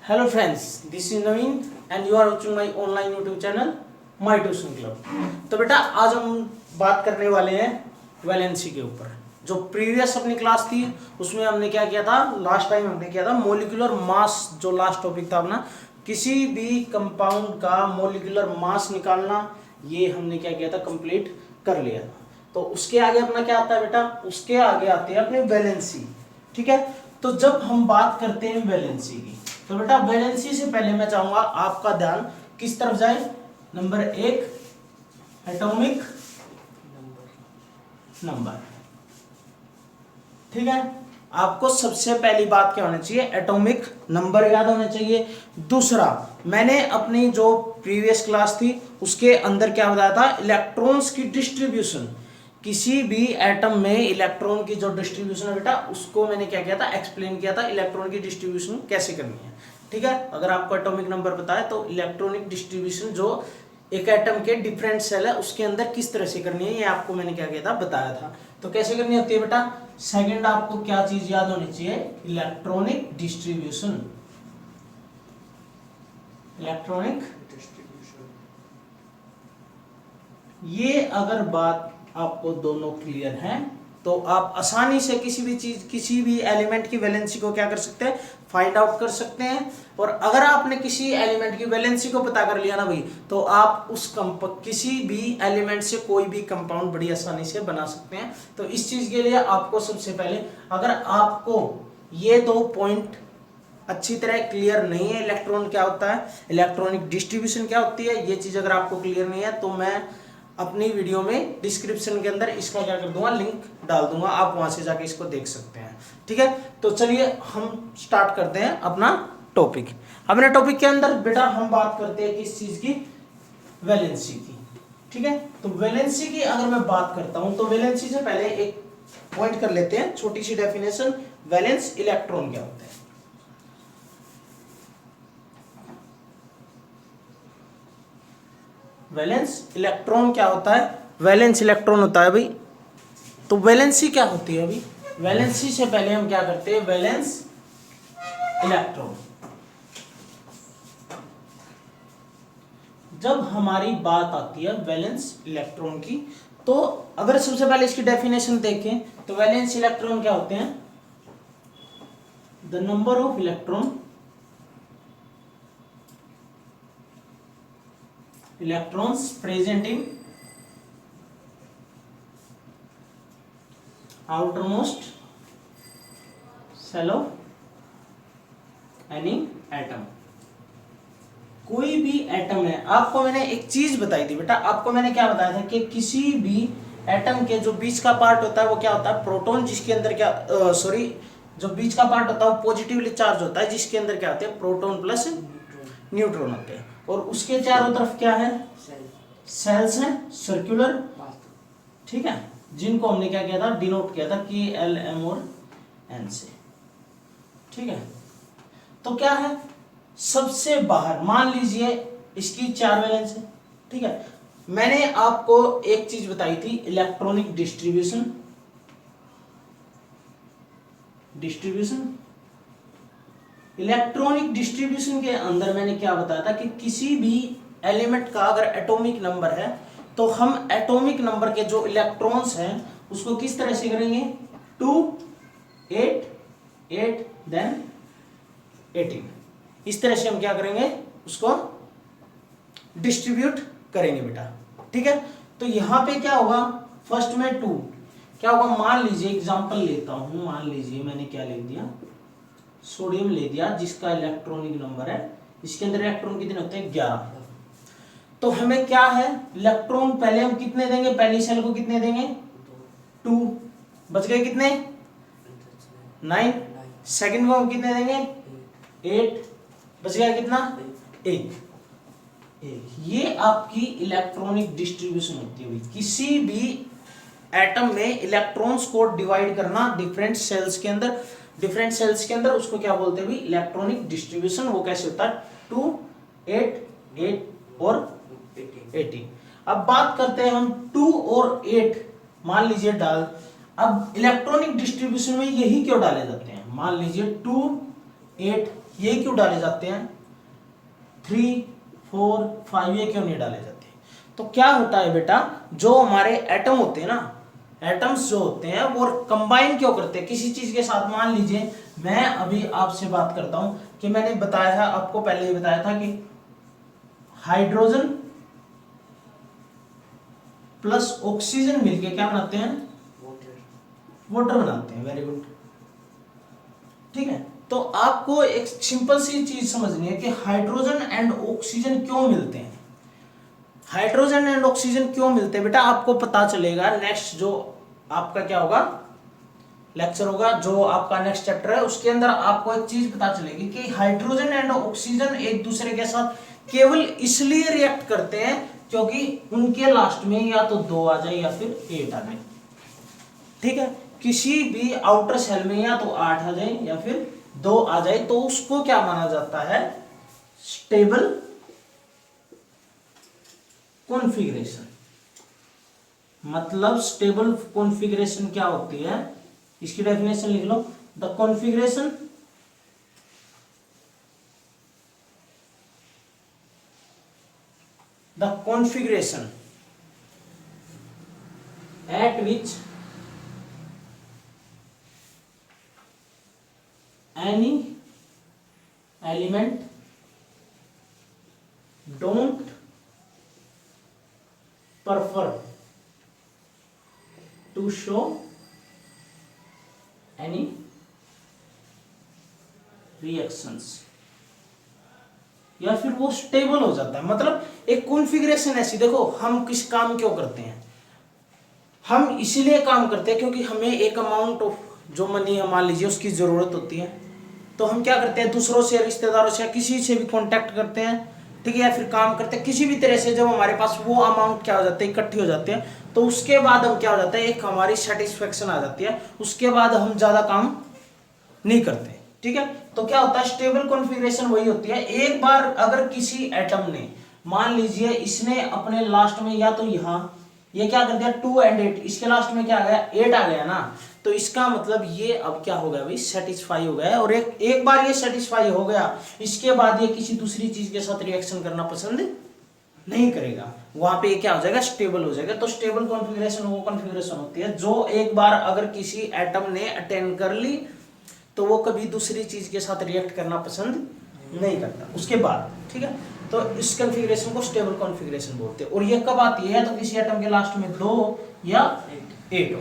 Hello friends, this is Naveen and you are watching my online YouTube channel My Tuition Club। तो बेटा आज हम बात करने वाले हैं वैलेंसी के ऊपर। जो प्रीवियस अपनी क्लास थी उसमें हमने क्या किया था, लास्ट टाइम हमने किया था मोलिकुलर मास। जो लास्ट टॉपिक था अपना, किसी भी कंपाउंड का मोलिकुलर मास निकालना, ये हमने क्या किया था, कंप्लीट कर लिया था। तो उसके आगे अपना क्या आता है बेटा, उसके आगे आते हैं अपने वैलेंसी। ठीक है, तो जब हम बात करते हैं वैलेंसी की, तो बेटा वैलेंसी से पहले मैं चाहूंगा आपका ध्यान किस तरफ जाए। नंबर एक, एटॉमिक नंबर। ठीक है, आपको सबसे पहली बात क्या होनी चाहिए, एटॉमिक नंबर याद होना चाहिए। दूसरा, मैंने अपनी जो प्रीवियस क्लास थी उसके अंदर क्या बताया था, इलेक्ट्रॉन्स की डिस्ट्रीब्यूशन। किसी भी एटम में इलेक्ट्रॉन की जो डिस्ट्रीब्यूशन है बेटा, उसको मैंने क्या किया था, एक्सप्लेन किया था, इलेक्ट्रॉन की डिस्ट्रीब्यूशन कैसे करनी है। ठीक है, अगर आपको एटॉमिक नंबर पता है तो इलेक्ट्रॉनिक डिस्ट्रीब्यूशन जो एक एटम के डिफरेंट सेल है उसके अंदर किस तरह से करनी है, ये आपको मैंने क्या किया था, बताया था। तो कैसे करनी होती है बेटा, सेकंड आपको क्या चीज याद होनी चाहिए, इलेक्ट्रॉनिक डिस्ट्रीब्यूशन। इलेक्ट्रॉनिक डिस्ट्रीब्यूशन, ये अगर बात आपको दोनों क्लियर है तो आप आसानी से किसी भी चीज, किसी भी एलिमेंट की वैलेंसी को क्या कर सकते हैं, फाइंड आउट कर सकते हैं। और अगर आपने किसी एलिमेंट की वैलेंसी को पता कर लिया ना भाई, तो आप उस किसी भी एलिमेंट से कोई भी कंपाउंड बड़ी आसानी से बना सकते हैं। तो इस चीज के लिए आपको सबसे पहले, अगर आपको ये दो पॉइंट अच्छी तरह क्लियर नहीं है, इलेक्ट्रॉन क्या होता है, इलेक्ट्रॉनिक डिस्ट्रीब्यूशन क्या होती है, ये चीज अगर आपको क्लियर नहीं है तो मैं अपनी वीडियो में डिस्क्रिप्शन के अंदर इसका क्या कर दूंगा, लिंक डाल दूंगा, आप वहां से जाके इसको देख सकते हैं। ठीक है, तो चलिए हम स्टार्ट करते हैं अपना टॉपिक। अपने टॉपिक के अंदर बेटा हम बात करते हैं किस चीज की, वैलेंसी की। ठीक है, तो वैलेंसी की अगर मैं बात करता हूं तो वैलेंसी से पहले एक पॉइंट कर लेते हैं, छोटी सी डेफिनेशन। वैलेंस इलेक्ट्रॉन क्या होते हैं। वैलेंस इलेक्ट्रॉन क्या होता है, वैलेंस इलेक्ट्रॉन होता है भाई। तो वैलेंसी क्या होती है अभी, वैलेंसी से पहले हम क्या करते हैं, वैलेंस इलेक्ट्रॉन। जब हमारी बात आती है वैलेंस इलेक्ट्रॉन की, तो अगर सबसे पहले इसकी डेफिनेशन देखें तो वैलेंस इलेक्ट्रॉन क्या होते हैं, the number of electrons present in outermost shell of any atom। कोई भी एटम है, आपको मैंने एक चीज बताई थी बेटा, आपको मैंने क्या बताया था कि किसी भी एटम के जो बीच का पार्ट होता है वो क्या होता है, प्रोटॉन, जिसके अंदर क्या जो बीच का पार्ट होता है वो पॉजिटिवली चार्ज होता है, जिसके अंदर क्या होते हैं, प्रोटॉन प्लस न्यूट्रॉन होते हैं। और उसके चारों तरफ क्या है, सेल्स हैं, सर्कुलर। ठीक है, जिनको हमने क्या किया था, डिनोट किया था KLM और N से। ठीक है, तो क्या है, सबसे बाहर मान लीजिए इसकी 4 वैलेंस है। ठीक है, मैंने आपको एक चीज बताई थी, इलेक्ट्रॉनिक डिस्ट्रीब्यूशन। इलेक्ट्रॉनिक डिस्ट्रीब्यूशन के अंदर मैंने क्या बताया था कि किसी भी एलिमेंट का अगर एटॉमिक नंबर है तो हम एटॉमिक नंबर के जो इलेक्ट्रॉन्स हैं उसको किस तरह से करेंगे, 2 8 8 देन 18, इस तरह से हम क्या करेंगे, उसको डिस्ट्रीब्यूट करेंगे बेटा। ठीक है, तो यहां पे क्या होगा, फर्स्ट में 2 क्या होगा, मान लीजिए एग्जांपल लेता हूं, मान लीजिए मैंने क्या लिख दिया, सोडियम ले दिया, जिसका इलेक्ट्रॉनिक नंबर है, इसके अंदर इलेक्ट्रॉन कितने होते हैं, 11। तो हमें क्या है, इलेक्ट्रॉन पहले हम कितने देंगे, पहली सेल को कितने देंगे, 2, बच गए कितने, 9। सेकंड को हम कितने देंगे, 8, बच गया कितना, 1। ये आपकी इलेक्ट्रॉनिक डिस्ट्रीब्यूशन होती है। किसी भी एटम में इलेक्ट्रॉन्स को डिवाइड करना डिफरेंट सेल्स के अंदर, उसको क्या बोलते हैं, इलेक्ट्रॉनिक डिस्ट्रीब्यूशन। वो कैसे होता है, 2 8 8 और 18। अब बात करते हैं हम 2 और 8 मान लीजिए अब इलेक्ट्रॉनिक डिस्ट्रीब्यूशन में यही क्यों डाले जाते हैं, मान लीजिए 2 8 ये क्यों डाले जाते हैं, 3 4 5 ये क्यों नहीं डाले जाते? तो क्या होता है बेटा, जो हमारे एटम होते हैं ना, एटम्स जो होते हैं वो कंबाइन क्यों करते हैं किसी चीज के साथ। मान लीजिए मैं अभी आपसे बात करता हूं कि मैंने बताया है आपको, पहले ही बताया था कि हाइड्रोजन प्लस ऑक्सीजन मिलके क्या बनाते हैं, वाटर बनाते हैं। वेरी गुड, ठीक है। तो आपको एक सिंपल सी चीज समझनी है कि हाइड्रोजन एंड ऑक्सीजन क्यों मिलते हैं। हाइड्रोजन एंड ऑक्सीजन क्यों मिलते हैं बेटा, आपको पता चलेगा नेक्स्ट जो आपका क्या होगा लेक्चर होगा, जो आपका नेक्स्ट चैप्टर है उसके अंदर आपको एक चीज पता चलेगी कि हाइड्रोजन एंड ऑक्सीजन एक दूसरे के साथ केवल इसलिए रिएक्ट करते हैं क्योंकि उनके लास्ट में या तो 2 आ जाए या फिर 8 आ जाए, ठीक है। किसी भी आउटर सेल में या तो 8 आ जाए या फिर 2 आ जाए तो उसको क्या माना जाता है, स्टेबल कॉन्फ़िगरेशन। मतलब स्टेबल कॉन्फ़िगरेशन क्या होती है, इसकी डेफिनेशन लिख लो, the configuration at which any element don't prefer to show any reactions, या फिर वो स्टेबल हो जाता है। मतलब एक कॉन्फ़िगरेशन ऐसी, देखो हम किस काम क्यों करते हैं, हम इसीलिए काम करते हैं क्योंकि हमें एक अमाउंट ऑफ जो मनी है मान लीजिए उसकी ज़रूरत होती है, तो हम क्या करते हैं दूसरों से, रिश्तेदारों से, किसी से भी कांटेक्ट करते हैं, ठीक है, या फिर काम करते हैं किसी भी तरह से। जब हमारे पास वो अमाउंट क्या हो जाते हैं, इकट्ठी हो जाते हैं, तो उसके बाद हम क्या हो जाता है, एक हमारी सेटिस्फेक्शन आ जाती है, उसके बाद हम ज़्यादा काम नहीं करते, ठीक है। तो क्या होता है, स्टेबल कॉन्फ़िगरेशन वही होती है, एक बार अगर किसी एटम ने मान लीजिए इसने अपने लास्ट में या तो यहाँ ये क्या कर दिया 2 and 8, इसके लास्ट में क्या आ गया 8 आ गया ना, तो इसका मतलब ये अब क्या हो गया भाई, सेटिस्फाई हो गया है। और एक बार ये सेटिस्फाई हो गया, इसके बाद ये किसी दूसरी चीज के साथ रिएक्शन करना पसंद नहीं करेगा, वहां पे क्या हो जाएगा, स्टेबल हो जाएगा। तो स्टेबल कॉन्फ़िगरेशन वो कॉन्फ़िगरेशन होती है जो एक बार अगर किसी एटम ने अटेन कर ली तो वो कभी दूसरी चीज के साथ रिएक्ट करना पसंद नहीं करता उसके बाद, ठीक है। तो इस कॉन्फ़िगरेशन को स्टेबल कॉन्फ़िगरेशन बोलते हैं। और ये कब आती है, तो किसी एटम के लास्ट में 2 या 8 हो।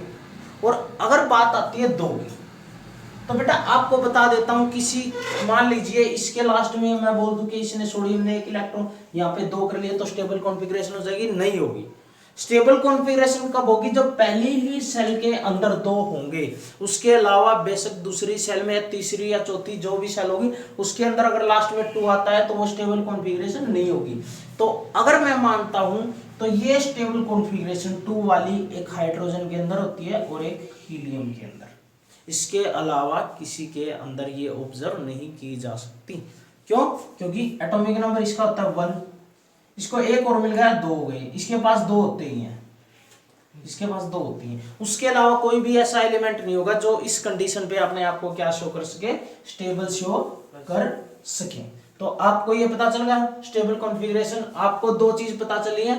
और अगर बात आती है 2 की, तो बेटा आपको बता देता हूं, किसी मान लीजिए इसके लास्ट में मैं बोल दूं कि इसने सोडियम ने 1 इलेक्ट्रॉन यहाँ पे 2 कर लिए, तो स्टेबल कॉन्फ़िगरेशन हो जाएगी, नहीं होगी। स्टेबल कॉन्फ़िगरेशन कब होगी, जब पहली ही सेल के अंदर 2 होंगे, उसके अलावा बेशक दूसरी सेल में तीसरी या चौथी जो भी सेल होगी उसके अंदर अगर लास्ट में 2 आता है तो वो स्टेबल कॉन्फ़िगरेशन नहीं होगी। तो अगर मैं मानता हूं तो ये स्टेबल कॉन्फ़िगरेशन 2 वाली एक हाइड्रोजन के अंदर होती है और एक हीलियम के अंदर, इसके अलावा किसी के अंदर ये ऑब्जर्व नहीं की जा सकती। क्यों, क्योंकि एटॉमिक नंबर इसका होता है 1, इसको 1 और मिल गया 2 हो गए, इसके पास 2 होते ही हैं, इसके पास 2 होती हैं, उसके अलावा कोई भी ऐसा एलिमेंट नहीं होगा जो इस कंडीशन पे अपने आप को क्या शो कर सके, स्टेबल शो कर सके। तो आपको ये पता चल गया स्टेबल कॉन्फ़िगरेशन। आपको 2 चीज पता चली है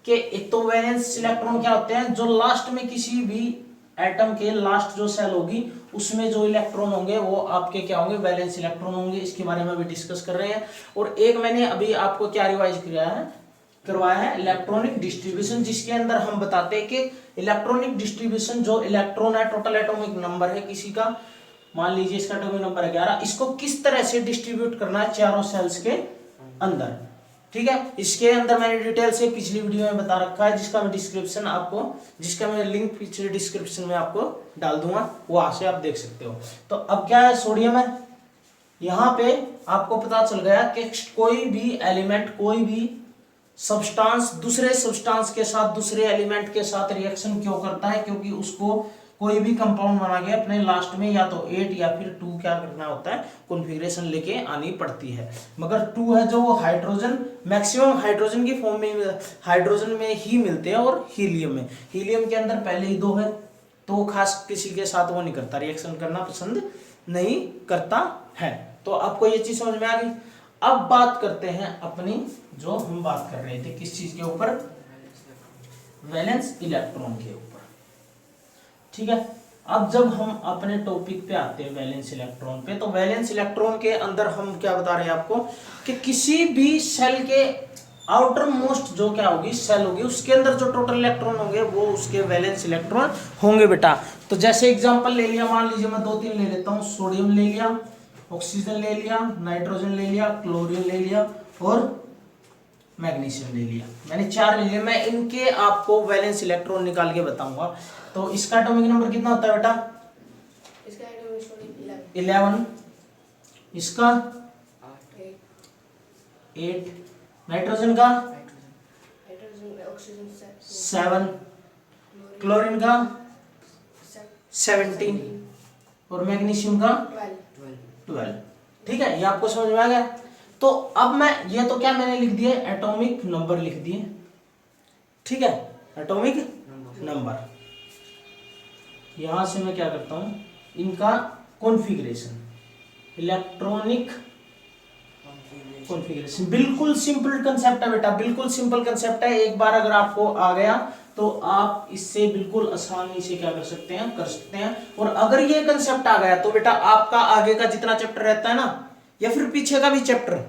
कि एक तो वैलेंस इलेक्ट्रॉन क्या होते हैं, जो लास्ट में किसी भी एटम के लास्ट जो सेल होगी उसमें जो इलेक्ट्रॉन होंगे वो आपके क्या होंगे, वैलेंस इलेक्ट्रॉन होंगे। इसके बारे में भी डिस्कस कर रहे हैं। और एक मैंने अभी आपको क्या रिवाइज करवाया है इलेक्ट्रॉनिक डिस्ट्रीब्यूशन, जिसके अंदर हम बताते हैं कि इलेक्ट्रॉनिक डिस्ट्रीब्यूशन जो इलेक्ट्रॉन है, टोटल एटॉमिक नंबर है किसी का, मान लीजिए इसका एटॉमिक नंबर है 11, इसको किस तरह से डिस्ट्रीब्यूट करना है चारों सेल्स के अंदर, ठीक है। इसके अंदर मैंने डिटेल से पिछली वीडियो में बता रखा है, जिसका मैं डिस्क्रिप्शन आपको, जिसका मैं लिंक पिछले डिस्क्रिप्शन में आपको डाल दूंगा, वहां से आप देख सकते हो। तो अब क्या है, सोडियम है, यहां पे आपको पता चल गया कि कोई भी एलिमेंट, कोई भी सब्सटेंस दूसरे सब्सटेंस के साथ, दूसरे एलिमेंट के साथ रिएक्शन क्यों करता है, क्योंकि उसको कोई भी कंपाउंड बना के अपने लास्ट में या तो 8 या फिर 2 क्या करना होता है, कॉन्फ़िगरेशन लेके आनी पड़ती है। मगर 2 है जो वो हाइड्रोजन, मैक्सिमम हाइड्रोजन की फॉर्म में, हाइड्रोजन में ही मिलते हैं, और हीलियम में, हीलियम के अंदर पहले ही 2 है, तो खास किसी के साथ वो नहीं करता, रिएक्शन करना पसंद नहीं करता है। तो आपको ये चीज समझ में आ गई। अब बात करते हैं अपनी, जो हम बात कर रहे थे किस चीज के ऊपर, वैलेंस इलेक्ट्रॉन के ऊपर। ठीक है, अब जब हम अपने टॉपिक पे आते हैं वैलेंस इलेक्ट्रॉन पे, तो वैलेंस इलेक्ट्रॉन के अंदर हम क्या बता रहे हैं आपको कि किसी भी सेल के आउटर मोस्ट जो क्या होगी सेल होगी, उसके अंदर जो टोटल इलेक्ट्रॉन होंगे वो उसके वैलेंस इलेक्ट्रॉन होंगे बेटा। तो जैसे एग्जांपल ले लिया, मान लीजिए मैं 2-3 ले लेता हूँ, सोडियम ले लिया, ऑक्सीजन ले लिया, नाइट्रोजन ले लिया, क्लोरीन ले लिया और मैग्नीशियम ले लिया। मैंने 4 ले लिए। मैं इनके आपको वैलेंस इलेक्ट्रॉन निकाल के बताऊंगा। तो इसका एटॉमिक नंबर कितना होता है बेटा? इसका एटॉमिक 11, इसका 8, नाइट्रोजन का 7, क्लोरीन का 17 और मैग्नीशियम का 12। ठीक है, ये आपको समझ में आ गया। तो अब मैं ये तो क्या मैंने लिख दिया, एटॉमिक नंबर लिख दिए। ठीक है, एटॉमिक नंबर। यहां से मैं क्या करता हूं, इनका कॉन्फ़िगरेशन, इलेक्ट्रॉनिक कॉन्फ़िगरेशन। बिल्कुल सिंपल कंसेप्ट है बेटा, बिल्कुल सिंपल कंसेप्ट है। एक बार अगर आपको आ गया तो आप इससे बिल्कुल आसानी से क्या कर सकते हैं, कर सकते हैं। और अगर ये कंसेप्ट आ गया तो बेटा आपका आगे का जितना चैप्टर रहता है ना, या फिर पीछे का भी चैप्टर,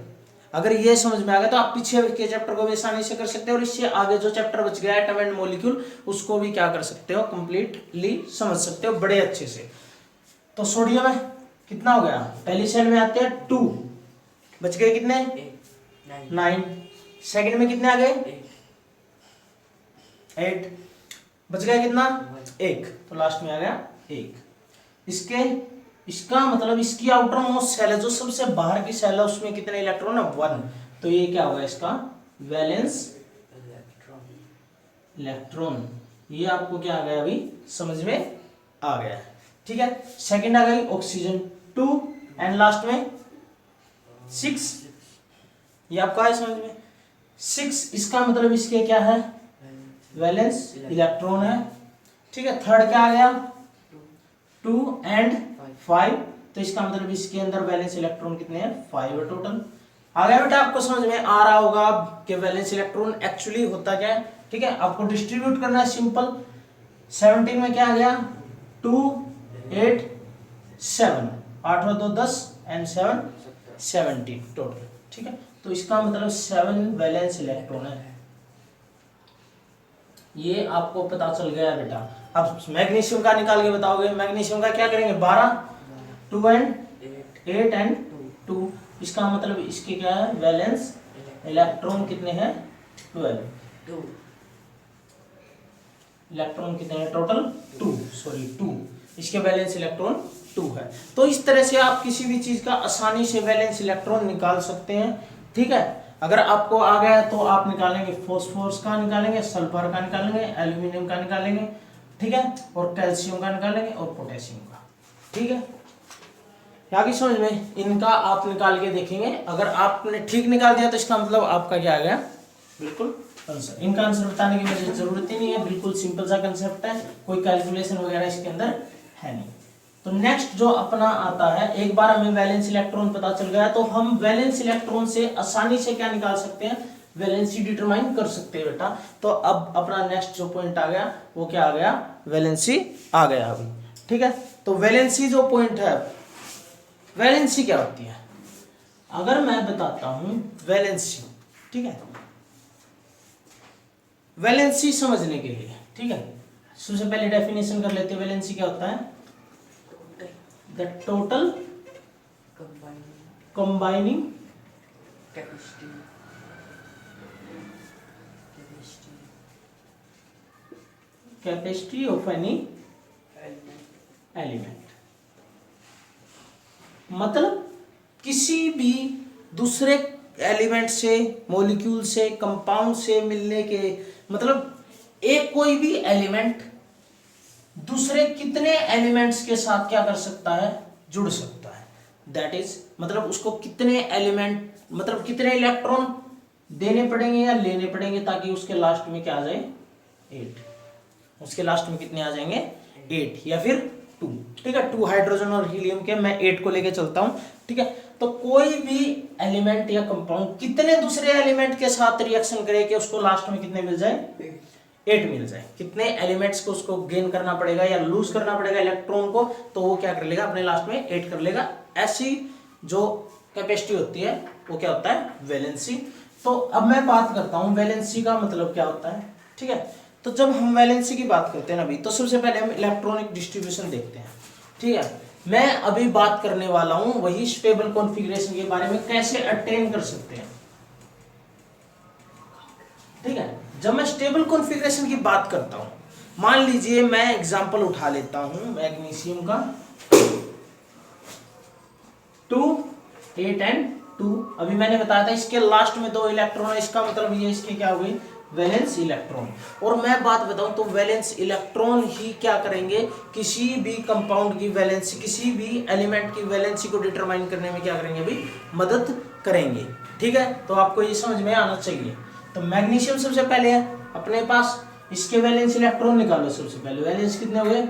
अगर ये समझ में आ गया तो आप पीछे के चैप्टर को भी आसानी से कर सकते हो, और इससे आगे जो चैप्टर बच गया एटम एंड मॉलिक्यूल, उसको भी क्या कर सकते हो, कंप्लीटली समझ सकते हो बड़े अच्छे से। तो सोडियम है कितना हो गया, पहली सेल में आते हैं 2, बच गए कितने 9, सेकंड में कितने आ गए 8, बच गया कितना 1, तो लास्ट में आ गया 1। इसका मतलब इसकी आउटर मोस्ट सेल है, जो सबसे बाहर की सेल है, उसमें कितने इलेक्ट्रॉन है 1। तो ये क्या होगा इसका वैलेंस इलेक्ट्रॉन। ये आपको क्या आ गया, अभी समझ में आ गया। ठीक है, सेकंड आ गई ऑक्सीजन 2 एंड लास्ट में 6। ये आपका है समझ में 6। इसका मतलब इसके क्या है, वैलेंस इलेक्ट्रॉन है। ठीक है, थर्ड क्या आ गया 2 एंड 5, तो इसका मतलब इसके अंदर वैलेंस इलेक्ट्रॉन कितने हैं 5 है टोटल। आ गया बेटा, आपको समझ में आ रहा होगा कि वैलेंस इलेक्ट्रॉन एक्चुअली होता क्या है। ठीक है, आपको डिस्ट्रीब्यूट करना है सिंपल। 17 में क्या आ गया 2 8 7, 8 और 2 10 एंड 7 17 टोटल। ठीक है, तो इसका मतलब 7 वैलेंस इलेक्ट्रॉन है। ये आपको पता चल गया बेटा। अब मैग्नीशियम का निकाल के बताओगे, मैग्नीशियम का क्या करेंगे 12, 2 एंड 8 एंड 2। इसका मतलब इसके क्या है वैलेंस इलेक्ट्रॉन कितने हैं 12। इलेक्ट्रॉन कितने हैं टोटल 2। इसके वैलेंस इलेक्ट्रॉन 2 है। तो इस तरह से आप किसी भी चीज का आसानी से वैलेंस इलेक्ट्रॉन निकाल सकते हैं। ठीक है, अगर आपको आ गया तो आप निकालेंगे फास्फोरस का निकालेंगे, सल्फर का निकालेंगे, एल्यूमिनियम का निकालेंगे, ठीक है, और कैल्शियम का निकालेंगे और पोटेशियम का। ठीक है, आगे समझ में इनका आप निकाल के देखेंगे। अगर आपने ठीक निकाल दिया तो इसका मतलब आपका क्या आ गया बिल्कुल आंसर। इनका आंसर बताने की मुझे जरूरत ही नहीं है, बिल्कुल सिंपल सा कंसेप्ट है, कोई कैलकुलेशन वगैरह इसके अंदर है नहीं। तो नेक्स्ट जो अपना आता है, एक बार हमें वैलेंस इलेक्ट्रॉन पता चल गया तो हम वैलेंस इलेक्ट्रॉन से आसानी से क्या निकाल सकते हैं, वैलेंसी डिटरमाइन कर सकते हैं बेटा। तो अब अपना नेक्स्ट जो पॉइंट आ गया वो क्या आ गया, वैलेंसी आ गया अभी। ठीक है, तो वैलेंसी जो पॉइंट है, वैलेंसी क्या होती है अगर मैं बताता हूं वैलेंसी। ठीक है, वैलेंसी समझने के लिए, ठीक है, सबसे पहले डेफिनेशन कर लेते हैं। वैलेंसी क्या होता है, the total combining capacity of any element. मतलब किसी भी दूसरे एलिमेंट से, मॉलिक्यूल से, कंपाउंड से मिलने के, मतलब एक कोई भी एलिमेंट दूसरे कितने एलिमेंट्स के साथ क्या कर सकता है, जुड़ सकता है। दैट इज मतलब उसको कितने एलिमेंट, मतलब कितने इलेक्ट्रॉन देने पड़ेंगे या लेने पड़ेंगे ताकि उसके लास्ट में क्या आ जाए 8। उसके लास्ट में कितने आ जाएंगे 8 या फिर 2। ठीक है, 2 हाइड्रोजन और हीलियम के, मैं 8 को लेके चलता हूं। ठीक है, तो कोई भी एलिमेंट या कंपाउंड कितने दूसरे एलिमेंट के साथ रिएक्शन करे कि उसको लास्ट में कितने मिल जाए, 8 मिल जाए। कितने एलिमेंट्स को उसको गेन करना पड़ेगा या लूज करना पड़ेगा इलेक्ट्रॉन को, तो वो क्या कर लेगा, अपने लास्ट में 8 कर लेगा। ऐसी जो कैपेसिटी होती है वो क्या होता है, वैलेंसी। तो अब मैं बात करता हूं वैलेंसी का मतलब क्या होता है। ठीक है, तो जब हम वैलेंसी की बात करते हैं ना अभी, तो सबसे पहले हम इलेक्ट्रॉनिक डिस्ट्रीब्यूशन देखते हैं। ठीक है, मैं अभी बात करने वाला हूं वही स्टेबल कॉन्फ़िगरेशन के बारे में, कैसे अटेन कर सकते हैं। ठीक है, जब मैं स्टेबल कॉन्फ़िगरेशन की बात करता हूं, मान लीजिए मैं एग्जांपल उठा लेता हूं मैग्नीशियम का 2 8 एंड 2। अभी मैंने बताया था इसके लास्ट में 2 इलेक्ट्रॉन है, इसका मतलब ये इसके क्या हो गई, वैलेंस इलेक्ट्रॉन। और मैं बात बताऊं तो वैलेंस इलेक्ट्रॉन ही क्या करेंगे, किसी भी कंपाउंड की वैलेंसी, किसी भी एलिमेंट की वैलेंसी को डिटरमाइन करने में क्या करेंगे, अभी मदद करेंगे। ठीक है, तो आपको ये समझ में आना चाहिए। तो मैग्नीशियम सबसे पहले है अपने पास, इसके वैलेंस इलेक्ट्रॉन निकालो। सबसे पहले वैलेंस कितने हुए,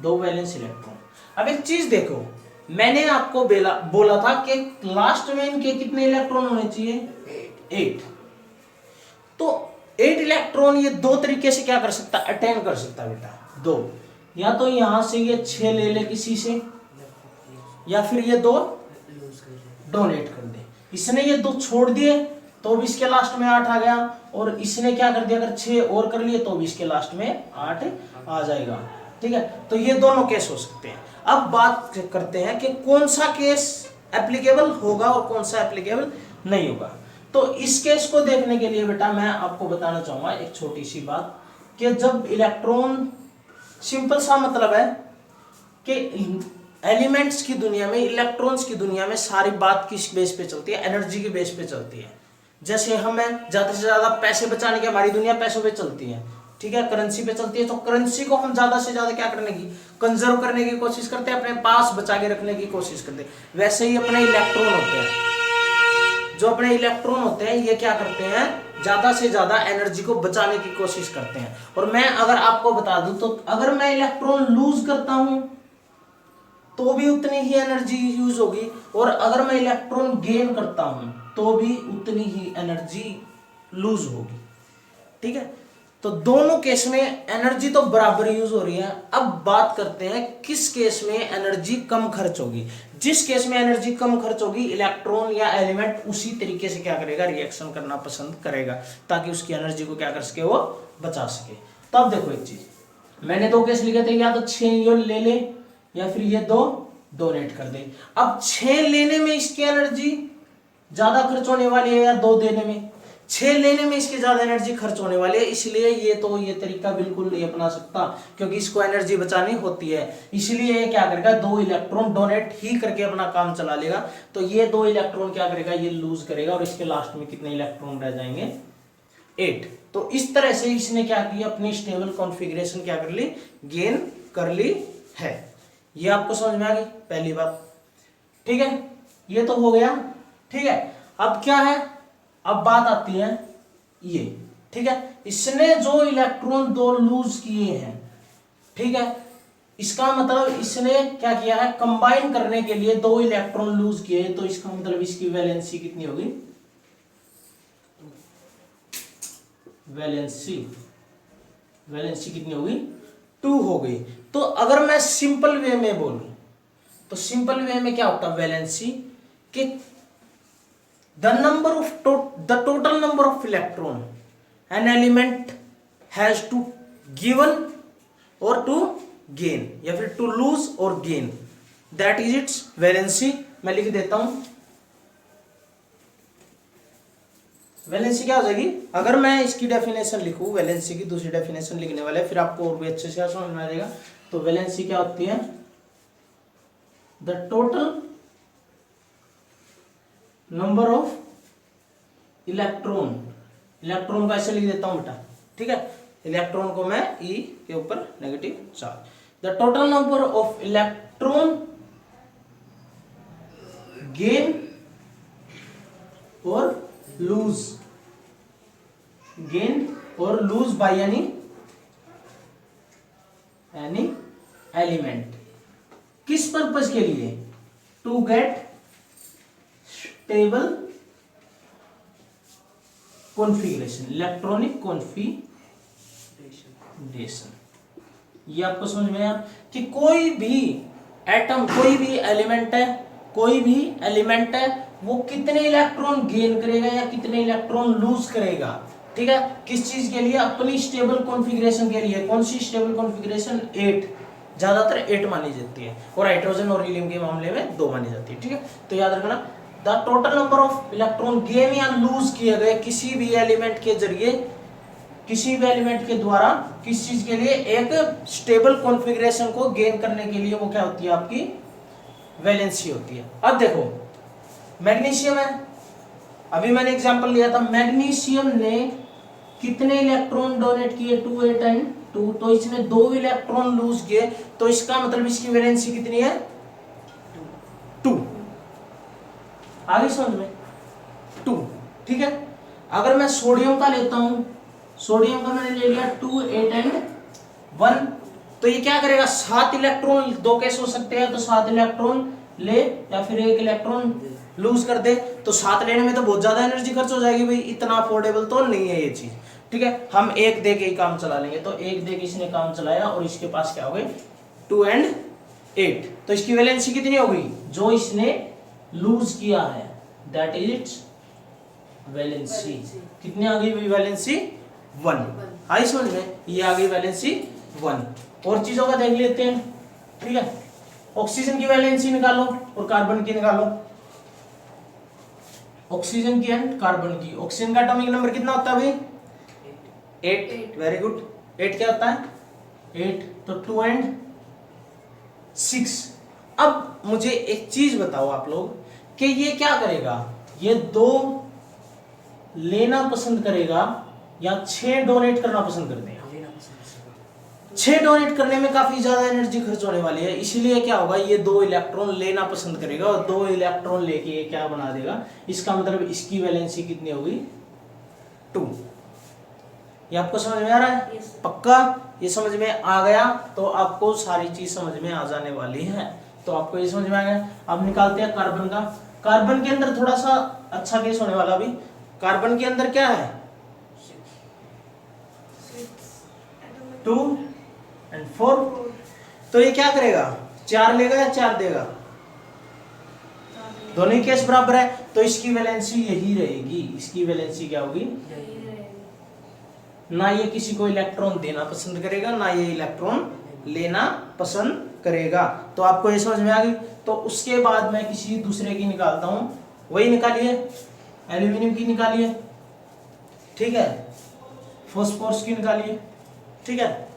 2 वैलेंस इलेक्ट्रॉन। अब एक चीज देखो, मैंने आपको बोला था कि लास्ट में इनके कितने इलेक्ट्रॉन होने चाहिए, 8। तो 8 इलेक्ट्रॉन ये 2 तरीके से क्या कर सकता है, अटेन कर सकता है बेटा। 2, या तो यहां से ये 6 ले ले किसी से, या फिर ये 2 डोनेट कर दे। इसने ये 2 छोड़ दिए तो भी इसके लास्ट में 8 आ गया, और इसने क्या कर दिया, अगर 6 और कर लिए तो भी इसके लास्ट में 8 आ जाएगा। ठीक है, तो ये दोनों केस हो सकते हैं। अब बात करते हैं कि कौन सा केस एप्लीकेबल होगा और कौन सा एप्लीकेबल नहीं होगा। तो इस केस को देखने के लिए बेटा मैं आपको बताना चाहूंगा एक छोटी सी बात, कि जब इलेक्ट्रॉन, सिंपल सा मतलब है कि एलिमेंट्स की दुनिया में, इलेक्ट्रॉन्स की दुनिया में सारी बात किस बेस पे चलती है, एनर्जी की बेस पे चलती है। जैसे हमें ज्यादा से ज्यादा पैसे बचाने की, हमारी दुनिया पैसों पे चलती है। ठीक है, करेंसी पे चलती है, तो करेंसी को हम ज्यादा से ज्यादा क्या करने की, कंजर्व करने की कोशिश करते हैं, अपने पास बचा के रखने की कोशिश करते हैं। वैसे ही अपने इलेक्ट्रॉन होते हैं, जो अपने इलेक्ट्रॉन होते हैं ये क्या करते हैं, ज्यादा से ज्यादा एनर्जी को बचाने की कोशिश करते हैं। और मैं अगर आपको बता दूं तो अगर मैं इलेक्ट्रॉन लूज करता हूं तो भी उतनी ही एनर्जी यूज होगी, और अगर मैं इलेक्ट्रॉन गेन करता हूं तो भी उतनी ही एनर्जी लूज होगी। ठीक है, तो दोनों केस में एनर्जी तो बराबर यूज हो रही है। अब बात करते हैं किस केस में एनर्जी कम खर्च होगी। जिस केस में एनर्जी कम खर्च होगी, इलेक्ट्रॉन या एलिमेंट उसी तरीके से क्या करेगा, रिएक्शन करना पसंद करेगा, ताकि उसकी एनर्जी को क्या कर सके, वो बचा सके। तो अब देखो एक चीज, मैंने 2 केस लिखे थे, या तो 6 ये ले ले या फिर ये 2 डोनेट कर दे। अब 6 लेने में इसकी एनर्जी ज्यादा खर्च होने वाली है, या 2 देने में, 6 लेने में इसकी ज्यादा एनर्जी खर्च होने वाली है, इसलिए ये तरीका बिल्कुल नहीं अपना सकता, क्योंकि इसको एनर्जी बचानी होती है। इसलिए ये क्या करेगा, 2 इलेक्ट्रॉन डोनेट ही करके अपना काम चला लेगा। तो ये 2 इलेक्ट्रॉन क्या करेगा, ये लूज करेगा, और इसके लास्ट में कितने इलेक्ट्रॉन रह जाएंगे, 8। तो इस तरह से इसने क्या किया, अपनी स्टेबल कॉन्फ़िगरेशन क्या कर ली, गेन कर ली है। ये आपको समझ में आ गई पहली बात। ठीक है, ये तो हो गया। ठीक है, अब क्या है, अब बात आती है ये। ठीक है, इसने जो इलेक्ट्रॉन 2 लूज किए हैं, ठीक है, इसका मतलब इसने क्या किया है, कंबाइन करने के लिए 2 इलेक्ट्रॉन लूज किए, तो इसका मतलब इसकी वैलेंसी कितनी होगी, वैलेंसी कितनी होगी, 2 हो गई। तो अगर मैं सिंपल वे में बोलूं तो सिंपल वे में क्या होता है वैलेंसी, कि the total number of electron an element has to given और टू गेन, या फिर टू लूज और gain, that is its valency. मैं लिख देता हूं, वैलेंसी क्या हो जाएगी, अगर मैं इसकी डेफिनेशन लिखूं, वैलेंसी की दूसरी डेफिनेशन लिखने वाले, फिर आपको और भी अच्छे से समझ में आ जाएगा। तो वैलेंसी क्या होती है, the total number of electron, electron को ऐसे लिख देता हूं बेटा। ठीक है, इलेक्ट्रॉन को मैं ई के ऊपर negative charge, the total number of electron gain और लूज, गेन और लूज बाय एनी एलिमेंट। किस पर्पस के लिए, to get stable configuration, electronic configuration. ये आपको समझ में आया कि कोई भी एटम, कोई भी एलिमेंट है, कोई भी एलिमेंट है, वो कितने इलेक्ट्रॉन गेन करेगा या कितने इलेक्ट्रॉन लूज करेगा, ठीक है, किस चीज के लिए, अपनी स्टेबल कॉन्फ़िगरेशन के लिए। कौन सी स्टेबल कॉन्फ़िगरेशन? 8, ज्यादातर 8 मानी जाती है, और हाइड्रोजन और हीलियम के मामले में 2 मानी जाती है, ठीक है। तो याद रखना, the total number of electron gain या लूज किए गए किसी भी एलिमेंट के जरिए, किसी भी एलिमेंट के द्वारा, किस चीज के लिए, एक स्टेबल कॉन्फ़िगरेशन को गेन करने के लिए, वो क्या होती है, आपकी वैलेंसी होती है। अब देखो मैग्नीशियम है, अभी मैंने एग्जांपल लिया था, मैग्नीशियम ने कितने इलेक्ट्रॉन डोनेट किए? 2, 8 एंड 2, तो इसने 2 इलेक्ट्रॉन लूज किए, तो इसका मतलब इसकी वैलेंसी कितनी है? 2। आगे समझ में, 2, ठीक है। अगर मैं सोडियम का लेता हूं, सोडियम का मैंने ले लिया 2, 8 एंड 1, तो ये क्या करेगा? 7 इलेक्ट्रॉन, 2 केस हो सकते हैं, तो 7 इलेक्ट्रॉन ले या फिर 1 इलेक्ट्रॉन लूज कर दे, तो 7 लेने में तो बहुत ज्यादा एनर्जी खर्च हो जाएगी भाई, इतना अफोर्डेबल तो नहीं है ये चीज, ठीक है। हम 1 दे के ही काम चला लेंगे, तो 1 दे के इसने काम चलाया, और इसके पास क्या हो गए? 2 एंड 8, तो इसकी वैलेंसी कितनी हो गई? जो इसने लूज किया है, दैट इज इट्स वैलेंसी। कितनी आ गई वैलेंसी? 1। आई समझ में, ये आ गई वैलेंसी 1। और चीजों का देख लेते हैं, ठीक है। ऑक्सीजन की वैलेंसी निकालो और कार्बन की निकालो, ऑक्सीजन की एंड कार्बन की। ऑक्सीजन का एटॉमिक नंबर कितना होता है भाई? 8, वेरी गुड। 8 क्या होता है? 8, तो 2 एंड 6। अब मुझे एक चीज बताओ आप लोग कि ये क्या करेगा, ये 2 लेना पसंद करेगा या 6 डोनेट करना पसंद कर देगा? 6 डोनेट करने में काफी ज्यादा एनर्जी खर्च होने वाली है, इसीलिए क्या होगा, ये 2 इलेक्ट्रॉन लेना पसंद करेगा, और 2 इलेक्ट्रॉन लेके ये क्या बना देगा, इसका मतलब इसकी वैलेंसी कितनी होगी? 2। ये आपको समझ में आ रहा है? Yes. पक्का? ये समझ में आ गया तो आपको सारी चीज समझ में आ जाने वाली है। तो आपको ये समझ में आ गया। अब निकालते हैं कार्बन का। कार्बन के अंदर थोड़ा सा अच्छा केस होने वाला अभी। कार्बन के अंदर क्या है? 2 एंड 4, तो ये क्या करेगा? 4 लेगा या 4 देगा? दोनों ही केस बराबर है, तो इसकी वैलेंसी यही रहेगी। इसकी वैलेंसी क्या होगी? ना ये किसी को इलेक्ट्रॉन देना पसंद करेगा, ना ये इलेक्ट्रॉन लेना पसंद करेगा। तो आपको ये समझ में आ गई। तो उसके बाद मैं किसी दूसरे की निकालता हूं, वही निकालिए, एल्यूमिनियम की निकालिए, ठीक है, फास्फोरस की निकालिए, ठीक है,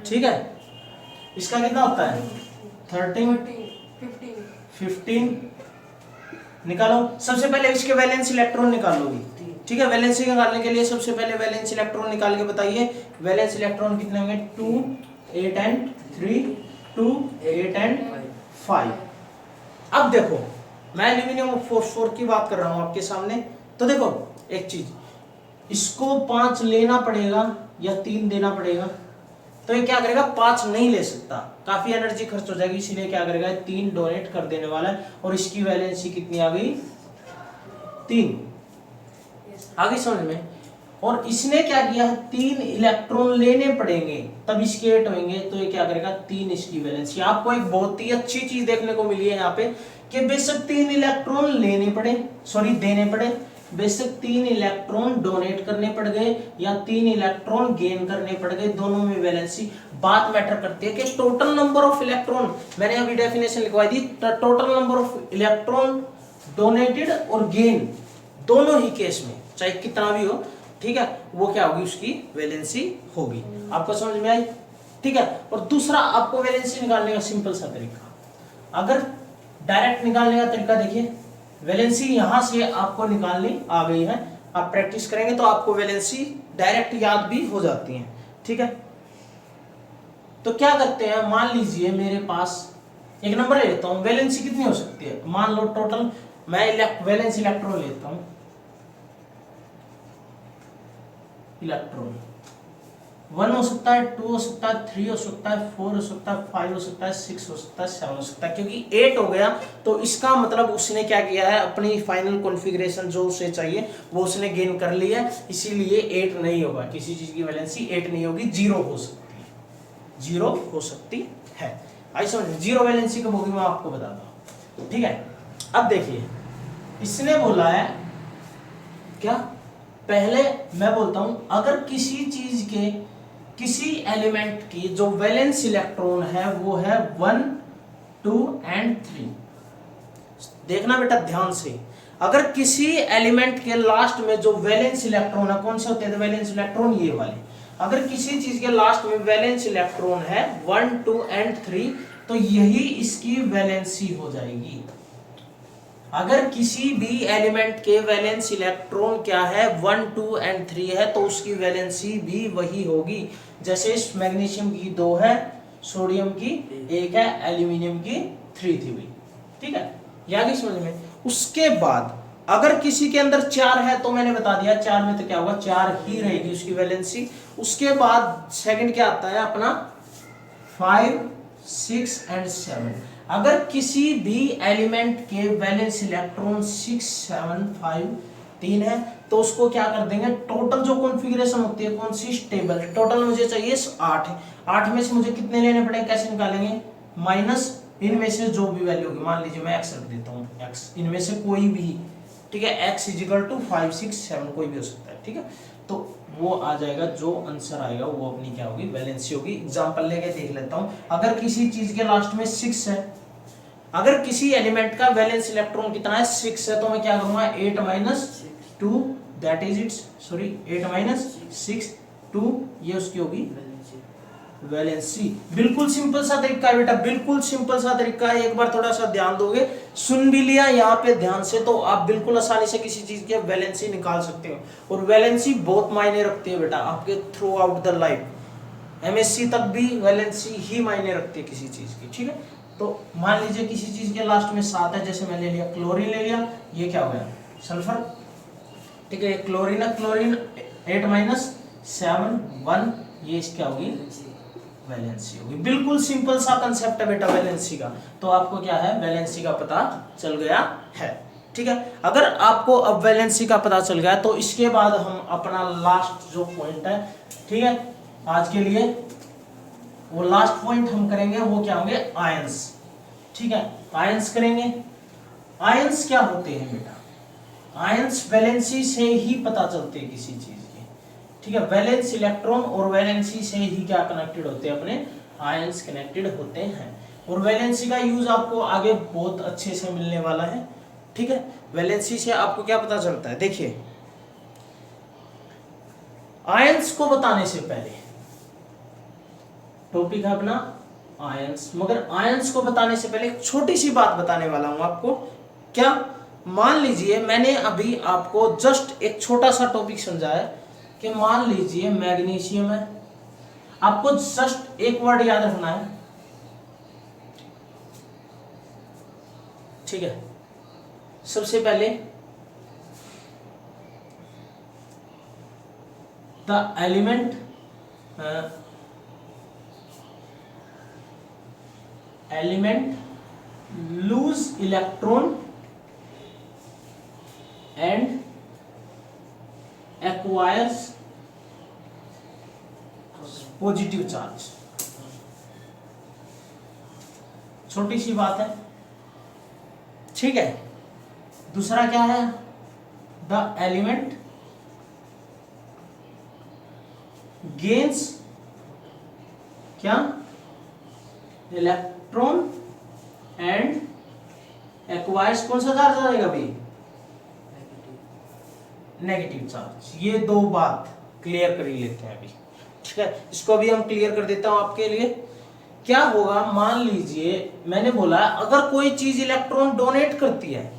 ठीक है। इसका कितना होता है? 13, 15 निकालो। सबसे पहले इसके वैलेंस इलेक्ट्रॉन निकालोगी, ठीक है। वैलेंसी निकालने के लिए सबसे पहले वैलेंस इलेक्ट्रॉन निकाल के बताइए। वैलेंस इलेक्ट्रॉन कितने होंगे? 2, 8 एंड 3, 2, 8 एंड 5। अब देखो, मैं एल्यूमिनियम और फास्फोरस की बात कर रहा हूं आपके सामने। तो देखो एक चीज, इसको 5 लेना पड़ेगा या 3 देना पड़ेगा? तो ये क्या करेगा? 5 नहीं ले सकता, काफी एनर्जी खर्च हो जाएगी, इसीलिए क्या करेगा? 3 डोनेट कर देने वाला है। और इसकी वैलेंसी कितनी आ गई? 3। आगे समझ में। और इसने क्या किया है? 3 इलेक्ट्रॉन लेने पड़ेंगे तब इसके 8 होंगे, तो ये क्या करेगा? 3 इसकी वैलेंसी। आपको एक बहुत ही अच्छी चीज देखने को मिली है यहाँ पे कि बेशक 3 इलेक्ट्रॉन लेने पड़े, देने पड़े, बेशक 3 इलेक्ट्रॉन डोनेट करने पड़ गए या 3 इलेक्ट्रॉन गेन करने पड़ गए, दोनों में वैलेंसी बात मैटर करती है कि टोटल नंबर ऑफ इलेक्ट्रॉन, मैंने अभी डेफिनेशन लिखवाई दी, total number of electron donated और गेन दोनों ही केस में चाहे कितना भी हो, ठीक है, वो क्या होगी? उसकी वैलेंसी होगी। आपको समझ में आई? ठीक है। और दूसरा आपको वैलेंसी निकालने का सिंपल सा तरीका, अगर डायरेक्ट निकालने का तरीका देखिए, वैलेंसी यहां से आपको निकालनी आ गई है, आप प्रैक्टिस करेंगे तो आपको वैलेंसी डायरेक्ट याद भी हो जाती है, ठीक है। तो क्या करते हैं, मान लीजिए मेरे पास एक नंबर ले लेता हूं, वैलेंसी कितनी हो सकती है? मान लो टोटल, मैं वैलेंस इलेक्ट्रॉन लेता हूं, इलेक्ट्रॉन 1 हो सकता है, 2 हो सकता है, 3 हो सकता है, 4 हो सकता है, 5 हो सकता है, 6 हो सकता है, 7 हो सकता है। क्योंकि 8 हो गया तो इसका मतलब उसने क्या किया है, अपनी फाइनल कॉन्फ़िगरेशन जो उसे चाहिए वो उसने गेन कर लिया है, इसीलिए 8 नहीं होगा। किसी चीज की वैलेंसी 8 नहीं होगी, 0 हो सकती है, 0 हो सकती है। आई समझ, 0 वैलेंसी कब होगी मैं आपको बताता हूँ, ठीक है। अब देखिए इसने बोला है क्या, पहले मैं बोलता हूं अगर किसी चीज के किसी एलिमेंट की जो वैलेंस इलेक्ट्रॉन है वो है 1, 2 एंड 3। देखना बेटा ध्यान से, अगर किसी एलिमेंट के लास्ट में जो वैलेंस इलेक्ट्रॉन है, कौन से होते हैं वैलेंस इलेक्ट्रॉन, ये वाले, अगर किसी चीज के लास्ट में वैलेंस इलेक्ट्रॉन है 1, 2 एंड 3 तो यही इसकी वैलेंसी हो जाएगी। अगर किसी भी एलिमेंट के वैलेंस इलेक्ट्रॉन क्या है 1, 2 एंड 3 है तो उसकी वैलेंसी भी वही होगी। जैसे इस मैग्नीशियम की 2 है, सोडियम की 1 है, एल्यूमिनियम की 3 थी भाई, ठीक है, याद समझ में। उसके बाद अगर किसी के अंदर 4 है तो मैंने बता दिया 4 में तो क्या होगा, 4 ही रहेगी उसकी वैलेंसी। उसके बाद सेकंड क्या आता है अपना 5, 6 एंड 7। अगर किसी भी एलिमेंट के वैलेंस इलेक्ट्रॉन 6, 7, 5 3 है तो उसको क्या कर देंगे, टोटल जो कॉन्फ़िगरेशन होती है कौन सी, स्टेबल। टोटल मुझे चाहिए 8 है, 8 में से मुझे कितने लेने पड़ेंगे, कैसे निकालेंगे, माइनस इनमें से जो भी वैल्यू होगी, मान लीजिए मैं x रख देता हूँ, x इनमें से कोई भी, ठीक है, x = 5, 6, 7 कोई भी हो सकता है, ठीक है। तो वो आ जाएगा, जो आंसर आएगा वो अपनी क्या होगी, वैलेंसी होगी। एग्जांपल लेके देख लेता हूं, अगर किसी चीज के लास्ट में 6 है, अगर किसी एलिमेंट का वैलेंस इलेक्ट्रॉन कितना है 6 है तो मैं क्या करूंगा 8 - 2 दैट इज इट्स, सॉरी 8 - 6 2, ये उसकी होगी वैलेंसी। बिल्कुल सिंपल सा तरीका है बेटा, बिल्कुल सिंपल सा तरीका है। एक बार थोड़ा सा ध्यान दोगे, सुन भी लिया यहाँ पे ध्यान से, तो आप बिल्कुल आसानी से किसी चीज की वैलेंसी निकाल सकते हो। और वैलेंसी बहुत मायने रखती है बेटा आपके through out the life, MSc तक भी वैलेंसी ही मायने रखती है किसी चीज की, ठीक है। तो मान लीजिए किसी चीज के लास्ट में 7 है, जैसे मैं ले लिया क्लोरीन ले लिया, ये क्या हो गया सल्फर, ठीक है, क्लोरीन है, क्लोरीन 8 - 7 1, ये क्या होगी वैलेंसी होगी। बिल्कुल सिंपल सा कंसेप्ट है बेटा वैलेंसी का। तो आपको क्या है, वैलेंसी का पता चल गया है, ठीक है। अगर आपको अब वैलेंसी का पता चल गया तो इसके बाद हम अपना लास्ट जो पॉइंट है, ठीक है, आज के लिए वो लास्ट पॉइंट हम करेंगे, वो क्या होंगे आयंस, ठीक है, आयंस करेंगे। आयंस क्या होते हैं बेटा, आयंस वैलेंसी से ही पता चलते हैं किसी चीज, ठीक है। वैलेंस इलेक्ट्रॉन और वैलेंसी से ही क्या कनेक्टेड होते हैं, अपने आयंस कनेक्टेड होते हैं। और वैलेंसी का यूज आपको आगे बहुत अच्छे से मिलने वाला है, ठीक है। वैलेंसी से आपको क्या पता चलता है, देखिए आयंस को बताने से पहले, टॉपिक है अपना आयंस, मगर आयंस को बताने से पहले एक छोटी सी बात बताने वाला हूं आपको। क्या, मान लीजिए मैंने अभी आपको जस्ट एक छोटा सा टॉपिक समझाया कि मान लीजिए मैग्नीशियम है, आपको जस्ट एक वर्ड याद रखना है, ठीक है। सबसे पहले the element loose electron and acquires positive charge. छोटी सी बात है, ठीक है। दूसरा क्या है, द एलिमेंट गेन्स क्या, इलेक्ट्रॉन एंड एक्वायर्स कौन सा चार्ज आएगा भाई, नेगेटिव चार्ज। ये दो बात क्लियर कर ही लेते हैं अभी, ठीक है। इसको भी हम क्लियर कर देता हूं आपके लिए। क्या होगा, मान लीजिए मैंने बोला अगर कोई चीज इलेक्ट्रॉन डोनेट करती है,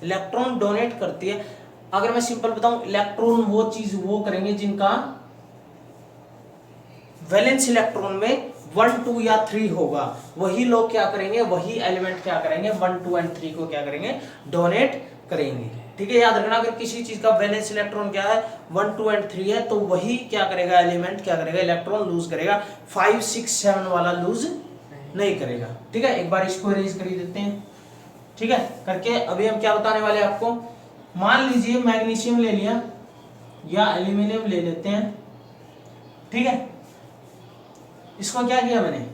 इलेक्ट्रॉन डोनेट करती है, अगर मैं सिंपल बताऊं, इलेक्ट्रॉन वो चीज वो करेंगे जिनका वैलेंस इलेक्ट्रॉन में 1 2 या 3 होगा वही लोग क्या करेंगे, वही एलिमेंट क्या करेंगे 1 2 एंड 3 को क्या करेंगे डोनेट करेंगे। ठीक है, याद रखना अगर किसी चीज का वैलेंस इलेक्ट्रॉन क्या है 1 2 एंड 3 है तो वही क्या करेगा एलिमेंट क्या करेगा इलेक्ट्रॉन लूज करेगा, 5 6 7 वाला लूज नहीं करेगा। ठीक है, एक बार इसको इरेज कर देते हैं। ठीक है, करके अभी हम क्या बताने वाले हैं आपको, मान लीजिए मैग्नीशियम ले लिया या एल्यूमिनियम ले लेते हैं। ठीक है, इसको क्या किया मैंने,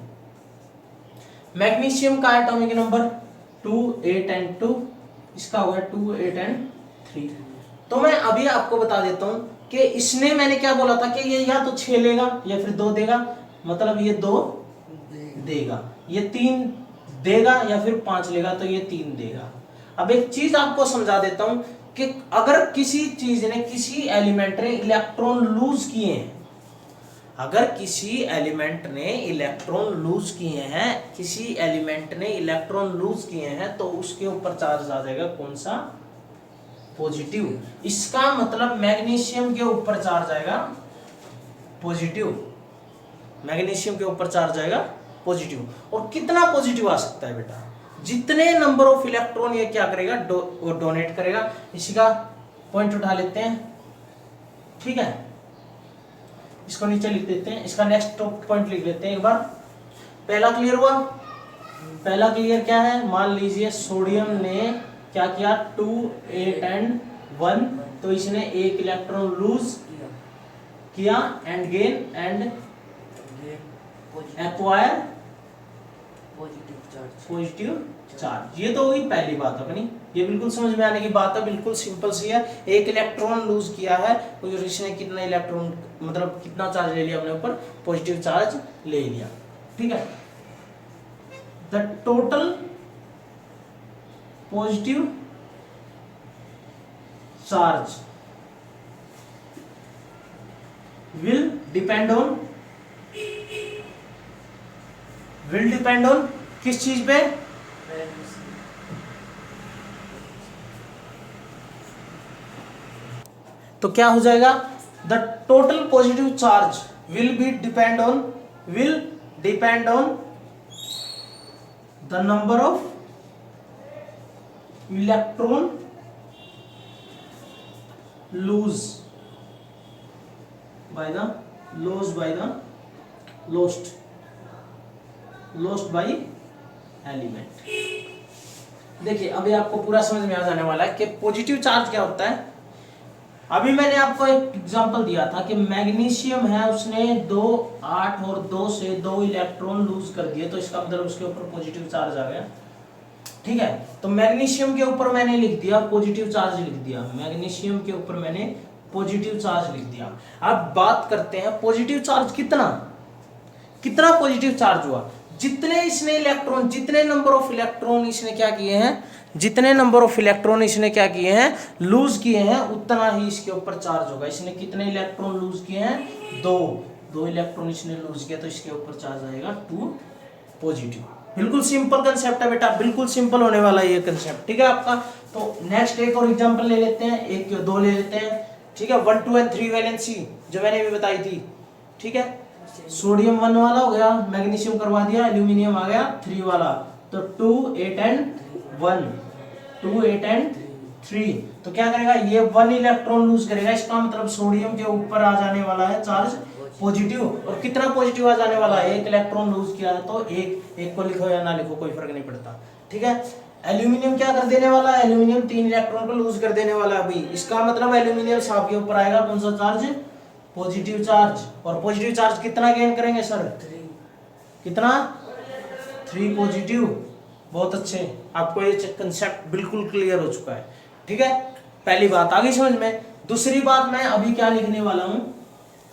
मैग्नीशियम का एटॉमिक नंबर 2 8 एंड 2, इसका होगा 2 8 एंड 3। तो मैं अभी आपको बता देता हूं कि इसने मैंने क्या बोला था कि ये या तो 6 लेगा या फिर 2 देगा, मतलब ये 2 देगा, ये 3 देगा या फिर 5 लेगा तो ये 3 देगा। अब एक चीज आपको समझा देता हूं कि अगर किसी चीज ने किसी एलिमेंट ने इलेक्ट्रॉन लूज किए हैं, अगर किसी एलिमेंट ने इलेक्ट्रॉन लूज किए हैं, किसी एलिमेंट ने इलेक्ट्रॉन लूज किए हैं तो उसके ऊपर चार्ज आ जाएगा कौन सा, पॉजिटिव। इसका मतलब मैग्नीशियम के ऊपर चार्ज आएगा पॉजिटिव, मैग्नीशियम के ऊपर चार्ज आएगा पॉजिटिव। और कितना पॉजिटिव आ सकता है बेटा, जितने नंबर ऑफ इलेक्ट्रॉन ये क्या करेगा वो डोनेट करेगा। इसी का पॉइंट उठा लेते हैं। ठीक है, इसको नीचे लिख देते हैं, इसका नेक्स्ट पॉइंट लिख लेते हैं एक बार। पहला क्लियर हुआ, पहला क्लियर क्या है, मान लीजिए सोडियम ने क्या किया 2 8 एंड 1, तो इसने एक इलेक्ट्रॉन लूज किया and gain and acquire positive charge. ये तो हुई पहली बात अपनी, ये बिल्कुल समझ में आने की बात है, बिल्कुल सिंपल सी है। एक इलेक्ट्रॉन लूज किया है तो इसने कितना इलेक्ट्रॉन मतलब कितना चार्ज ले लिया अपने ऊपर, पॉजिटिव चार्ज ले लिया। ठीक है, the total positive charge will depend on किस चीज पे, तो क्या हो जाएगा, the total positive charge will depend on the number of electron lost by element. देखिए अभी आपको पूरा समझ में आ जाने वाला है कि पॉजिटिव चार्ज क्या होता है। अभी मैंने आपको एक एग्जांपल दिया था कि मैग्नीशियम है, उसने 2 8 और 2 से 2 इलेक्ट्रॉन लूज कर दिए, तो इसका मतलब उसके ऊपर पॉजिटिव चार्ज आ गया। ठीक है, तो मैग्नीशियम के ऊपर मैंने लिख दिया पॉजिटिव चार्ज लिख दिया, मैग्नीशियम के ऊपर मैंने पॉजिटिव चार्ज लिख दिया। अब बात करते हैं पॉजिटिव चार्ज कितना पॉजिटिव चार्ज हुआ, जितने इसने इलेक्ट्रॉन, जितने नंबर ऑफ इलेक्ट्रॉन इसने क्या किए हैं, जितने नंबर ऑफ इलेक्ट्रॉन इसने क्या किए हैं लूज किए हैं, उतना ही इसके ऊपर चार्ज होगा। इसने कितने इलेक्ट्रॉन लूज किए हैं, 2 इलेक्ट्रॉन इसने लूज किया, तो इसके ऊपर चार्ज आएगा 2 पॉजिटिव। बिल्कुल सिंपल कंसेप्ट है बेटा, बिल्कुल सिंपल होने वाला है ये कंसेप्ट। ठीक है आपका, तो नेक्स्ट एक और एग्जांपल ले लेते हैं, एक या 2 ले लेते हैं। ठीक है, 1 2 एंड 3 वैलेंसी जो मैंने अभी बताई थी। ठीक है, सोडियम 1 वाला हो गया, मैग्नीशियम करवा दिया, एल्यूमिनियम आ गया 3 वाला, तो 2 8 एंड 1, 2 8 एंड 3। तो क्या करेगा, ये 1 इलेक्ट्रॉन लूज करेगा, इसका मतलब सोडियम के ऊपर आ जाने वाला है चार्ज पॉजिटिव। और कितना पॉजिटिव आ जाने वाला है, 1 इलेक्ट्रॉन लूज किया है तो एक को लिखो या ना लिखो कोई फर्क नहीं पड़ता। ठीक है, एल्यूमिनियम क्या कर देने वाला है, एल्यूमिनियम 3 इलेक्ट्रॉन को लूज कर देने वाला है अभी, इसका मतलब एल्यूमिनियम साफ के ऊपर आएगा कौन सा चार्ज, पॉजिटिव चार्ज। और पॉजिटिव चार्ज कितना गेन करेंगे सर, 3 कितना, 3 पॉजिटिव। बहुत अच्छे, आपको ये कंसेप्ट बिल्कुल क्लियर हो चुका है। ठीक है, पहली बात आ गई समझ में। दूसरी बात मैं अभी क्या लिखने वाला हूं,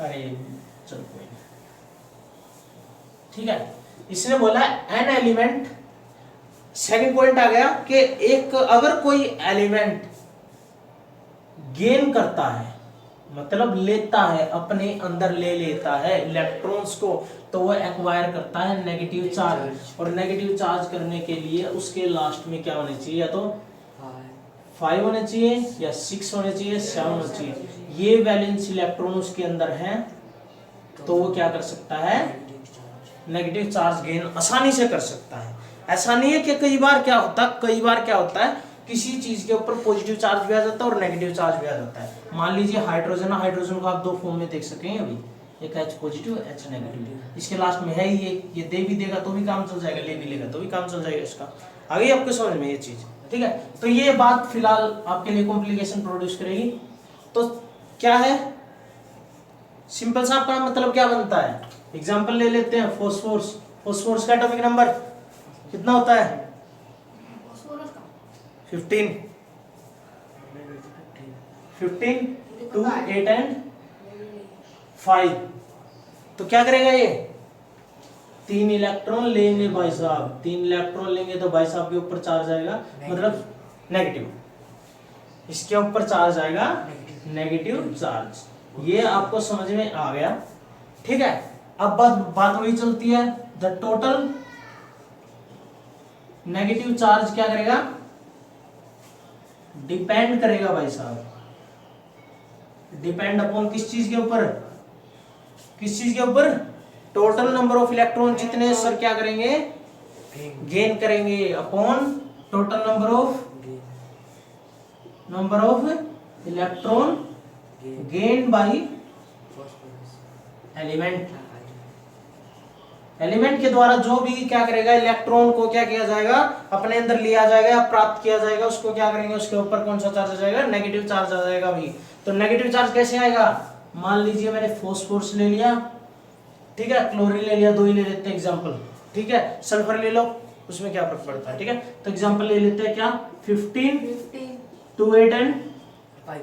अरे चल कोई नहीं। ठीक है, इसने बोला एन एलिमेंट, सेकंड पॉइंट आ गया कि एक अगर कोई एलिमेंट गेन करता है मतलब लेता है, अपने अंदर ले लेता है इलेक्ट्रॉन्स को, तो वो एक्वायर करता है नेगेटिव चार्ज। और नेगेटिव चार्ज करने के लिए उसके लास्ट में क्या होने चाहिए, या तो 5 होने चाहिए या 6 होने चाहिए, 7 होने चाहिए। ये वैलेंस इलेक्ट्रॉन उसके अंदर है तो वो क्या कर सकता है, नेगेटिव चार्ज गेन आसानी से कर सकता है। ऐसा नहीं है कि कई बार क्या होता है किसी चीज के ऊपर पॉजिटिव चार्ज भी आ जाता है और नेगेटिव चार्ज भी आ जाता है। मान लीजिए हाइड्रोजन को आप दो फॉर्म में देख सकेंगे अभी, एक H पॉजिटिव, H नेगेटिव, इसके लास्ट में है ही ये दे भी देगा तो भी काम चल जाएगा, ले भी लेगा तो भी काम चल जाएगा इसका। आगे आपको समझ में ये चीज, ठीक है। तो ये बात फिलहाल आपके लिए कॉम्प्लिकेशन प्रोड्यूस करेगी। तो क्या है, सिंपल सा आपका मतलब क्या बनता है, एग्जांपल ले लेते हैं फोस्फोरस का एटॉमिक नंबर कितना होता है, 15 2 8 एंड 5। तो क्या करेगा ये, 3 इलेक्ट्रॉन लेंगे भाई साहब, 3 इलेक्ट्रॉन लेंगे तो भाई साहब के ऊपर चार्ज आएगा मतलब नेगेटिव, इसके ऊपर चार्ज आएगा नेगेटिव चार्ज। ये आपको समझ में आ गया, ठीक है। अब बात वही चलती है, द टोटल नेगेटिव चार्ज क्या करेगा, डिपेंड करेगा भाई साहब, डिपेंड अपॉन किस चीज के ऊपर, टोटल नंबर ऑफ इलेक्ट्रॉन जितने सर क्या करेंगे, गेन करेंगे upon total number of electron gain by element के द्वारा जो भी क्या करेगा, इलेक्ट्रॉन को क्या किया जाएगा, अपने अंदर लिया जाएगा या प्राप्त किया जाएगा, उसको क्या करेंगे, उसके ऊपर कौन सा चार्ज आ जाएगा, नेगेटिव चार्ज आ जाएगा भाई। तो नेगेटिव चार्ज कैसे आएगा, मान लीजिए मैंने फास्फोरस ले लिया, ठीक है, क्लोरीन ले लिया, दो ही ले लेते हैं एग्जांपल, ठीक है, सल्फर ले लो, उसमें क्या फर्क पड़ता है, ठीक है। तो एग्जांपल ले लेते हैं क्या, 15 2 8 and 5,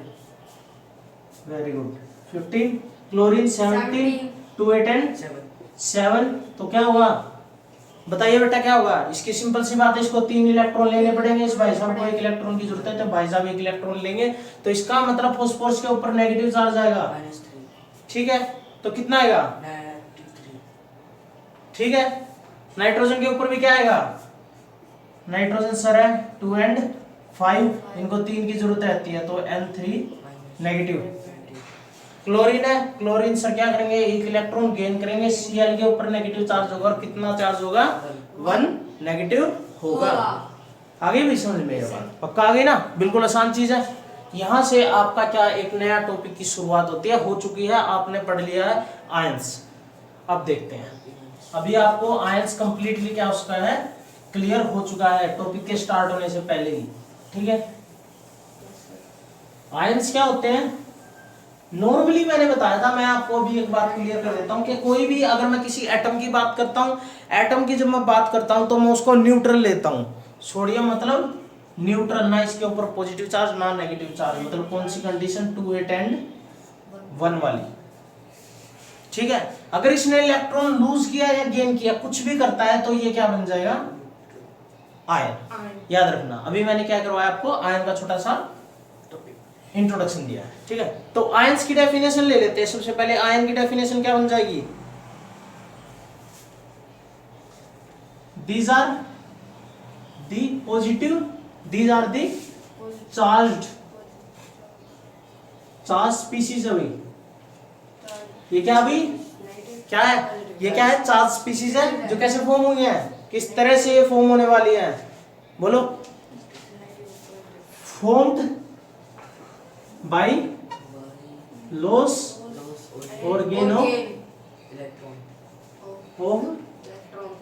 very good, 15 chlorine 17 2 8 and 7। तो क्या होगा, बताइए बेटा क्या होगा, इसकी सिंपल सी बात है, इसको 3 इलेक्ट्रॉन लेने पड़ेंगे, इस भाई साहब को 1 इलेक्ट्रॉन की जरूरत है, तो भाई साहब 1 इलेक्ट्रॉन लेंगे, तो इसका मतलब फास्फोरस के ऊपर नेगेटिव चार्ज आएगा, ठीक है। तो कितना आएगा, ठीक है। नाइट्रोजन के ऊपर भी क्या आएगा, नाइट्रोजन सर है 2 एंड 5, इनको 3 की जरूरत रहती है, तो N3 नेगेटिव। क्लोरीन है, क्लोरीन सर क्या करेंगे, 1 इलेक्ट्रॉन गेन करेंगे, Cl के ऊपर नेगेटिव चार्ज होगा, और कितना चार्ज होगा, 1 नेगेटिव होगा। आगे भी समझ में ये बात पक्का आ गई ना, बिल्कुल आसान चीज है। यहां से आपका क्या एक नया टॉपिक की शुरुआत होती है, हो चुकी है, आपने पढ़ लिया है आयंस। अब देखते हैं, अभी आपको आयंस कंप्लीटली क्या उसका है, क्लियर हो चुका है टॉपिक के स्टार्ट होने से पहले ही, ठीक है। आयंस क्या होते हैं, नॉर्मली मैंने बताया था, मैं आपको अभी एक बात क्लियर कर देता हूं कि कोई भी अगर मैं किसी एटम की बात करता हूं, एटम की जब मैं बात करता हूं तो मैं उसको न्यूट्रल लेता हूं। सोडियम मतलब न्यूट्रल, ना इसके ऊपर पॉजिटिव चार्ज ना नेगेटिव चार्ज, मतलब कौन सी कंडीशन, 2 8 एंड 1 वाली, ठीक है। अगर इसने इलेक्ट्रॉन लूज किया या गेन किया, कुछ भी करता है, तो ये क्या बन जाएगा, आयन। याद रखना, अभी मैंने क्या करवाया आपको, आयन का छोटा सा इंट्रोडक्शन दिया है, ठीक है। तो आयंस की डेफिनेशन ले लेते हैं। सबसे पहले आयन की डेफिनेशन क्या बन जाएगी, these are the positive, these are the charged species। अभी ये क्या, अभी क्या है, ये क्या है, चार्ज स्पीसीज है, जो कैसे फॉर्म हुई है, किस तरह से ये फॉर्म होने वाली है, बोलो, फॉर्म्ड बाय लॉस और गेन ऑफ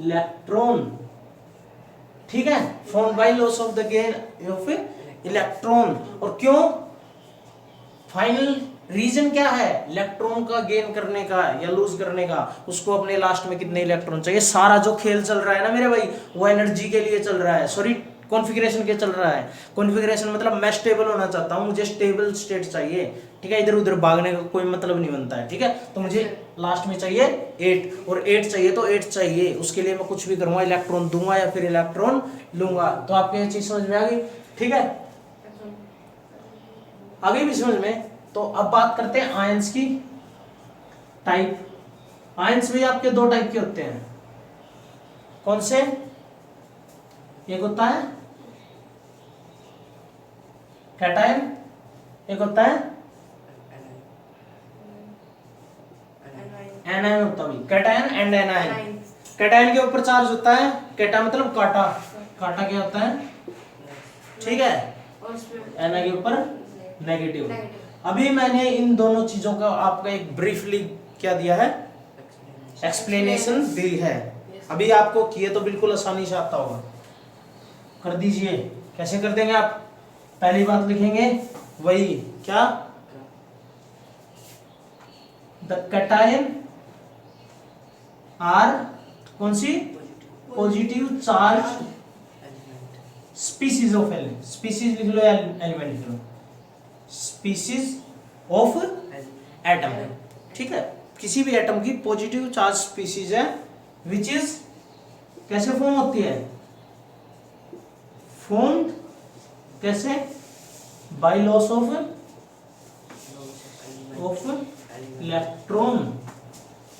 इलेक्ट्रॉन, ठीक है, formed by loss of the gain of electron. और क्यों, फाइनल रीजन क्या है, इलेक्ट्रॉन का गेन करने का या लूज करने का, उसको अपने लास्ट में कितने इलेक्ट्रॉन चाहिए। सारा जो खेल चल रहा है ना मेरे भाई, वो एनर्जी के लिए चल रहा है, सॉरी कॉन्फ़िगरेशन के चल रहा है। कॉन्फ़िगरेशन मतलब मैं स्टेबल होना चाहता हूँ, मुझे स्टेबल स्टेट चाहिए, ठीक है, इधर उधर भागने का कोई मतलब नहीं बनता है, ठीक है। तो मुझे लास्ट में चाहिए 8, और 8 चाहिए तो 8 चाहिए, उसके लिए मैं कुछ भी करूंगा, इलेक्ट्रॉन दूंगा या फिर इलेक्ट्रॉन लूंगा। तो आपको ये चीज समझ में आ गई, ठीक है, आगे भी समझ में। तो अब बात करते हैं आयंस की टाइप। आयंस भी आपके 2 टाइप के होते हैं, कौन से, एक होता है कैटायन, एक होता है एनायन, होता है कैटायन एंड एनायन। कैटायन के ऊपर चार्ज होता है, कैटा मतलब काटा, काटा क्या होता है, ठीक है, और उसमें एना के ऊपर नेगेटिव। नेगेटिव। अभी मैंने इन दोनों चीजों का आपको एक ब्रीफली क्या दिया है, एक्सप्लेनेशन दी है। अभी आपको किए तो बिल्कुल आसानी से आता होगा, कर दीजिए। कैसे कर देंगे आप, पहली बात लिखेंगे वही क्या, द कैटायन आर कौन सी, positive charge species of element, species लिख लो, एलिमेंट लिख लो, स्पीसीज ऑफ एटम, ठीक है, किसी भी एटम की पॉजिटिव चार्ज स्पीसीज है, विच इज कैसे फॉर्म होती है, फॉर्म्ड कैसे, बाय लॉस ऑफ इलेक्ट्रॉन।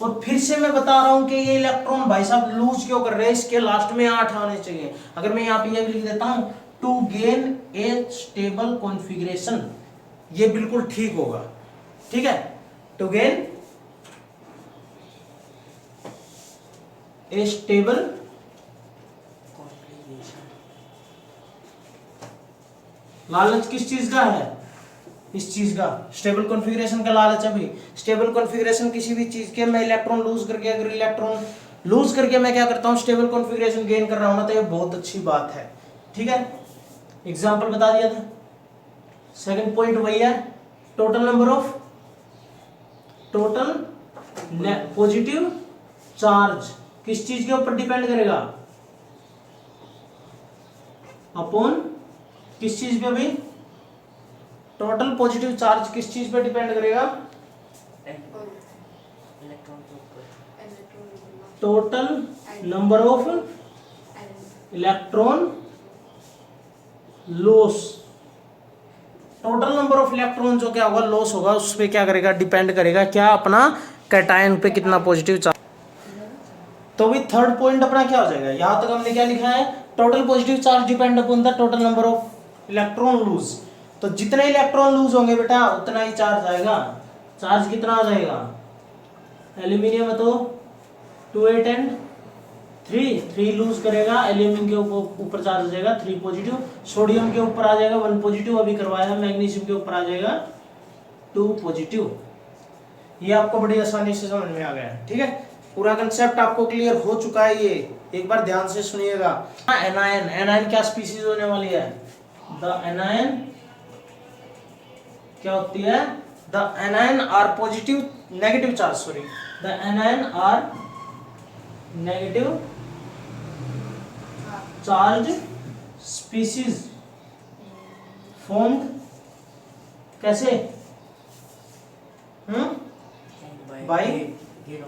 और फिर से मैं बता रहा हूं कि ये इलेक्ट्रॉन भाई साहब लूज क्यों कर रहे हैं, इसके लास्ट में 8 आने चाहिए। अगर मैं यहाँ पे ये भी लिख देता हूं, to gain a stable configuration, ये बिल्कुल ठीक होगा, ठीक है, टू गेन ए स्टेबल लालच किस चीज का है, इस चीज का, स्टेबल कॉन्फ़िगरेशन का लालच है भाई। स्टेबल कॉन्फ़िगरेशन किसी भी चीज के, मैं इलेक्ट्रॉन लूज करके, अगर इलेक्ट्रॉन लूज करके मैं क्या करता हूं, स्टेबल कॉन्फ़िगरेशन गेन कर रहा हूं ना, तो ये बहुत अच्छी बात है, ठीक है। एग्जांपल बता दिया था। सेकंड पॉइंट वही है, total number of, total positive charge किस चीज के ऊपर डिपेंड करेगा, अपॉन किस चीज पे भाई, टोटल पॉजिटिव चार्ज किस चीज पे डिपेंड करेगा, total number of electron loss. Total number of electron जो क्या होगा, लॉस होगा, उस पे क्या करेगा, डिपेंड करेगा क्या, अपना कैटायन पे कितना पॉजिटिव चार्ज। तो भी थर्ड पॉइंट अपना क्या हो जाएगा, यहां तक हमने क्या लिखा है, total positive charge depend upon the total number of electron lose. तो जितने इलेक्ट्रॉन लूज होंगे बेटा उतना ही चार्ज आएगा। चार्ज कितना आ जाएगा, एल्यूमिनियम है तो 2 8 एंड 3 लूज करेगा, एल्यूमिनियम के ऊपर चार्ज आ जाएगा 3 पॉजिटिव, सोडियम के ऊपर आ जाएगा 1 पॉजिटिव, अभी करवाया है, मैग्नीशियम के ऊपर आ जाएगा 2 पॉजिटिव। ये आपको बड़ी आसानी से समझ में आ गया है, ठीक है, पूरा कंसेप्ट आपको क्लियर हो चुका है। ये एक बार ध्यान से सुनिएगा। एनायन, एनायन क्या स्पीसीज होने वाली है, द एनायन क्या होती है, the anion are positive negative charge, sorry, the anion are negative charge species formed कैसे, बाय गेन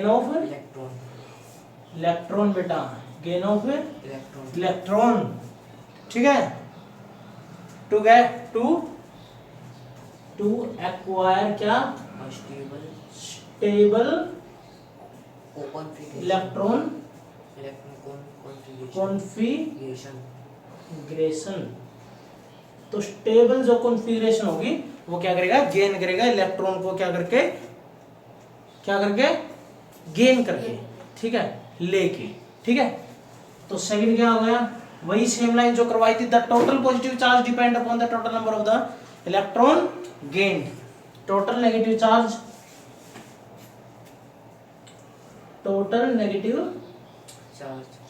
ऑफ इलेक्ट्रॉन, बेटा गेन ऑफ इलेक्ट्रॉन, ठीक है, टू गेट टू एक्वायर क्या, स्टेबल इलेक्ट्रॉन कॉन्फ़िगरेशन। तो स्टेबल जो कॉन्फ़िगरेशन होगी वो क्या करेगा, गेन करेगा इलेक्ट्रॉन को, क्या करके गेन करके, ठीक है, लेके, ठीक है। तो सेकंड क्या हो गया, वही सेम लाइन जो करवाई थी, the total positive charge depend upon the total number of the electron gained. Total negative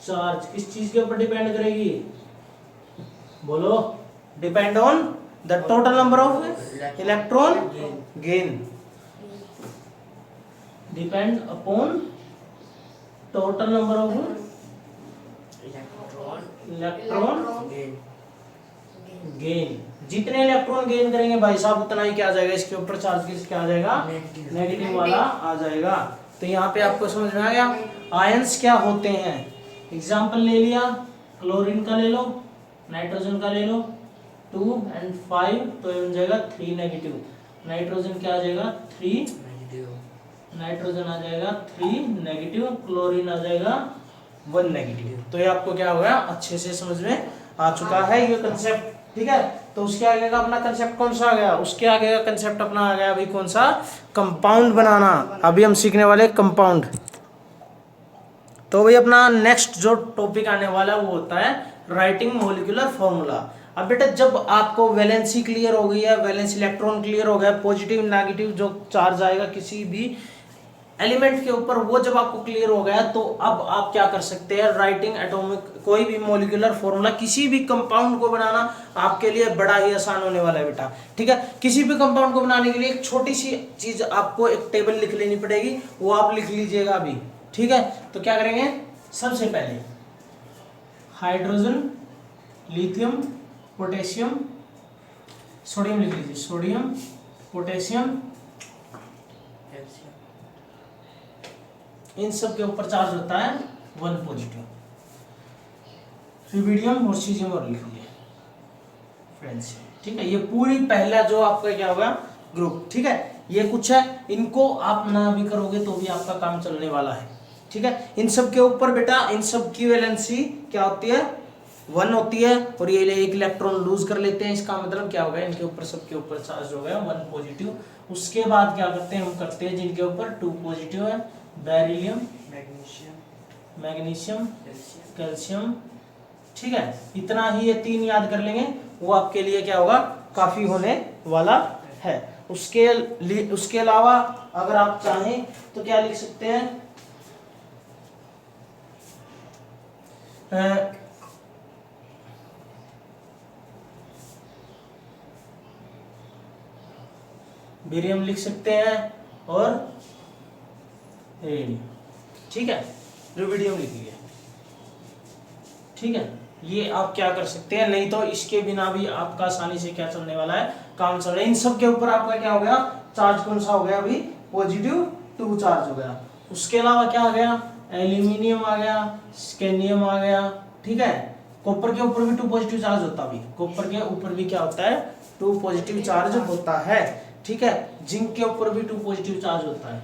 charge किस चीज के ऊपर डिपेंड करेगी, बोलो, depend on the total number of electron gain, depend upon total number of electron gain. जितने electron gain करेंगे भाई साहब उतना ही क्या आ जाएगा, इसके ऊपर चार्ज किसका आ जाएगा, नेगेटिव वाला आ जाएगा। तो यहाँ पे आपको समझ में आ गया आयंस क्या होते हैं। एग्जाम्पल ले लिया, क्लोरीन का ले लो, नाइट्रोजन का ले लो, 2 और 5, तो ये बन जाएगा 3 नेगेटिव। नाइट्रोजन क्या आ जाएगा 3 नाइट्रोजन आ जाएगा 3 नेगेटिव, क्लोरीन आ जाएगा 1 नेगेटिव। तो ये आपको क्या हो गया, अच्छे से समझ में आ चुका है ये कंसेप्ट। ठीक है। तो उसके आगे का अपना कंसेप्ट कौन सा आ गया, उसके आगे का कंसेप्ट अपना आ गया अभी कौन सा, कंपाउंड बनाना। अभी हम सीखने वाले कंपाउंड। तो भाई अपना नेक्स्ट जो टॉपिक आने वाला है वो होता है राइटिंग मॉलिक्यूलर फॉर्मूला। अब बेटा जब आपको वैलेंसी क्लियर हो गई है, वैलेंस इलेक्ट्रॉन क्लियर हो गया, पॉजिटिव नेगेटिव जो चार्ज आएगा किसी भी एलिमेंट के ऊपर, वो जब आपको क्लियर हो गया तो अब आप क्या कर सकते हैं, राइटिंग एटॉमिक कोई भी मॉलिक्यूलर फॉर्मूला, किसी भी कंपाउंड को बनाना आपके लिए बड़ा ही आसान होने वाला है बेटा। ठीक है, किसी भी कंपाउंड को बनाने के लिए एक छोटी सी चीज आपको एक टेबल लिख लेनी पड़ेगी, वो आप लिख लीजिएगा अभी। ठीक है, तो क्या करेंगे, सबसे पहले हाइड्रोजन, लिथियम, पोटेशियम, सोडियम लिख लीजिए, सोडियम, पोटेशियम, इन सब के ऊपर चार्ज होता है 1 पॉजिटिव। रुबिडियम और सीजियम और लिख लीजिए फ्रेंड्स। ठीक है, ये पूरी पहला जो आपका क्या होगा ग्रुप। ठीक है, ये कुछ है, इनको आप ना भी करोगे तो भी आपका काम चलने वाला है। ठीक है, इन सब के ऊपर बेटा इन सब की वैलेंसी क्या होती है, 1 होती है, और ये एक इलेक्ट्रॉन लूज कर लेते हैं। इसका मतलब क्या होगा, इनके ऊपर सबके ऊपर चार्ज हो गया 1 पॉजिटिव। उसके बाद क्या करते हैं, हम करते हैं जिनके ऊपर 2 पॉजिटिव है, बेरिलियम, मैग्नीशियम, कैल्शियम। ठीक है, इतना ही ये 3 याद कर लेंगे, वो आपके लिए क्या होगा, काफी होने वाला है। उसके अलावा अगर आप चाहें तो क्या लिख सकते हैं, बेरियम लिख सकते हैं और रेडियम। ठीक है, रुबिडियम लिखिए। ठीक है, ये आप क्या कर सकते हैं, नहीं तो इसके बिना भी आपका आसानी से क्या चलने वाला है, काम चल रहा है। इन सब के ऊपर आपका क्या हो गया, चार्ज कौन सा हो गया, अभी पॉजिटिव 2 चार्ज हो गया। उसके अलावा क्या आ गया, एल्यूमिनियम आ गया, स्केनियम आ गया। ठीक है, कॉपर के ऊपर भी 2 पॉजिटिव चार्ज होता है, कॉपर के ऊपर भी क्या होता है, 2 पॉजिटिव चार्ज होता है। ठीक है, जिंक के ऊपर भी 2 पॉजिटिव चार्ज होता है,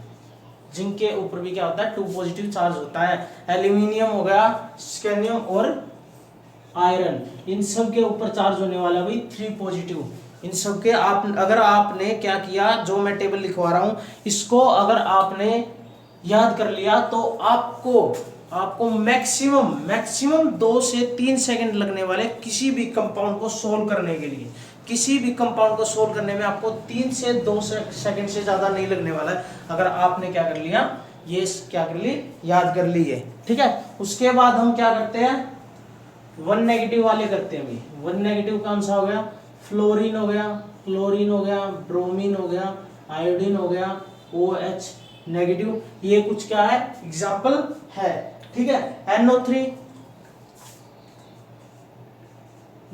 जिंक के ऊपर भी क्या होता है, 2 पॉजिटिव चार्ज होता है। एल्यूमिनियम हो गया, स्केनियम और आयरन, इन सब के ऊपर चार्ज होने वाला भाई 3 पॉजिटिव। इन सब के आप अगर आपने क्या किया, जो मैं टेबल लिखवा रहा हूं इसको अगर आपने याद कर लिया तो आपको मैक्सिमम 2 से 3 सेकंड लगने वाले किसी भी कंपाउंड को सोल्व करने के लिए। किसी भी कंपाउंड को सोल्व करने में आपको 3 से 2 सेकंड से ज्यादा नहीं लगने वाला है, अगर आपने क्या कर लिया, ये क्या कर ली, याद कर ली है। ठीक है, उसके बाद हम क्या करते हैं, 1 नेगेटिव वाले करते हैं। अभी 1 नेगेटिव कौन सा हो गया, फ्लोरीन हो गया, क्लोरीन हो गया, ब्रोमीन हो गया, आयोडीन हो गया, OH नेगेटिव। ये कुछ क्या है, एग्जाम्पल है। ठीक है, NO3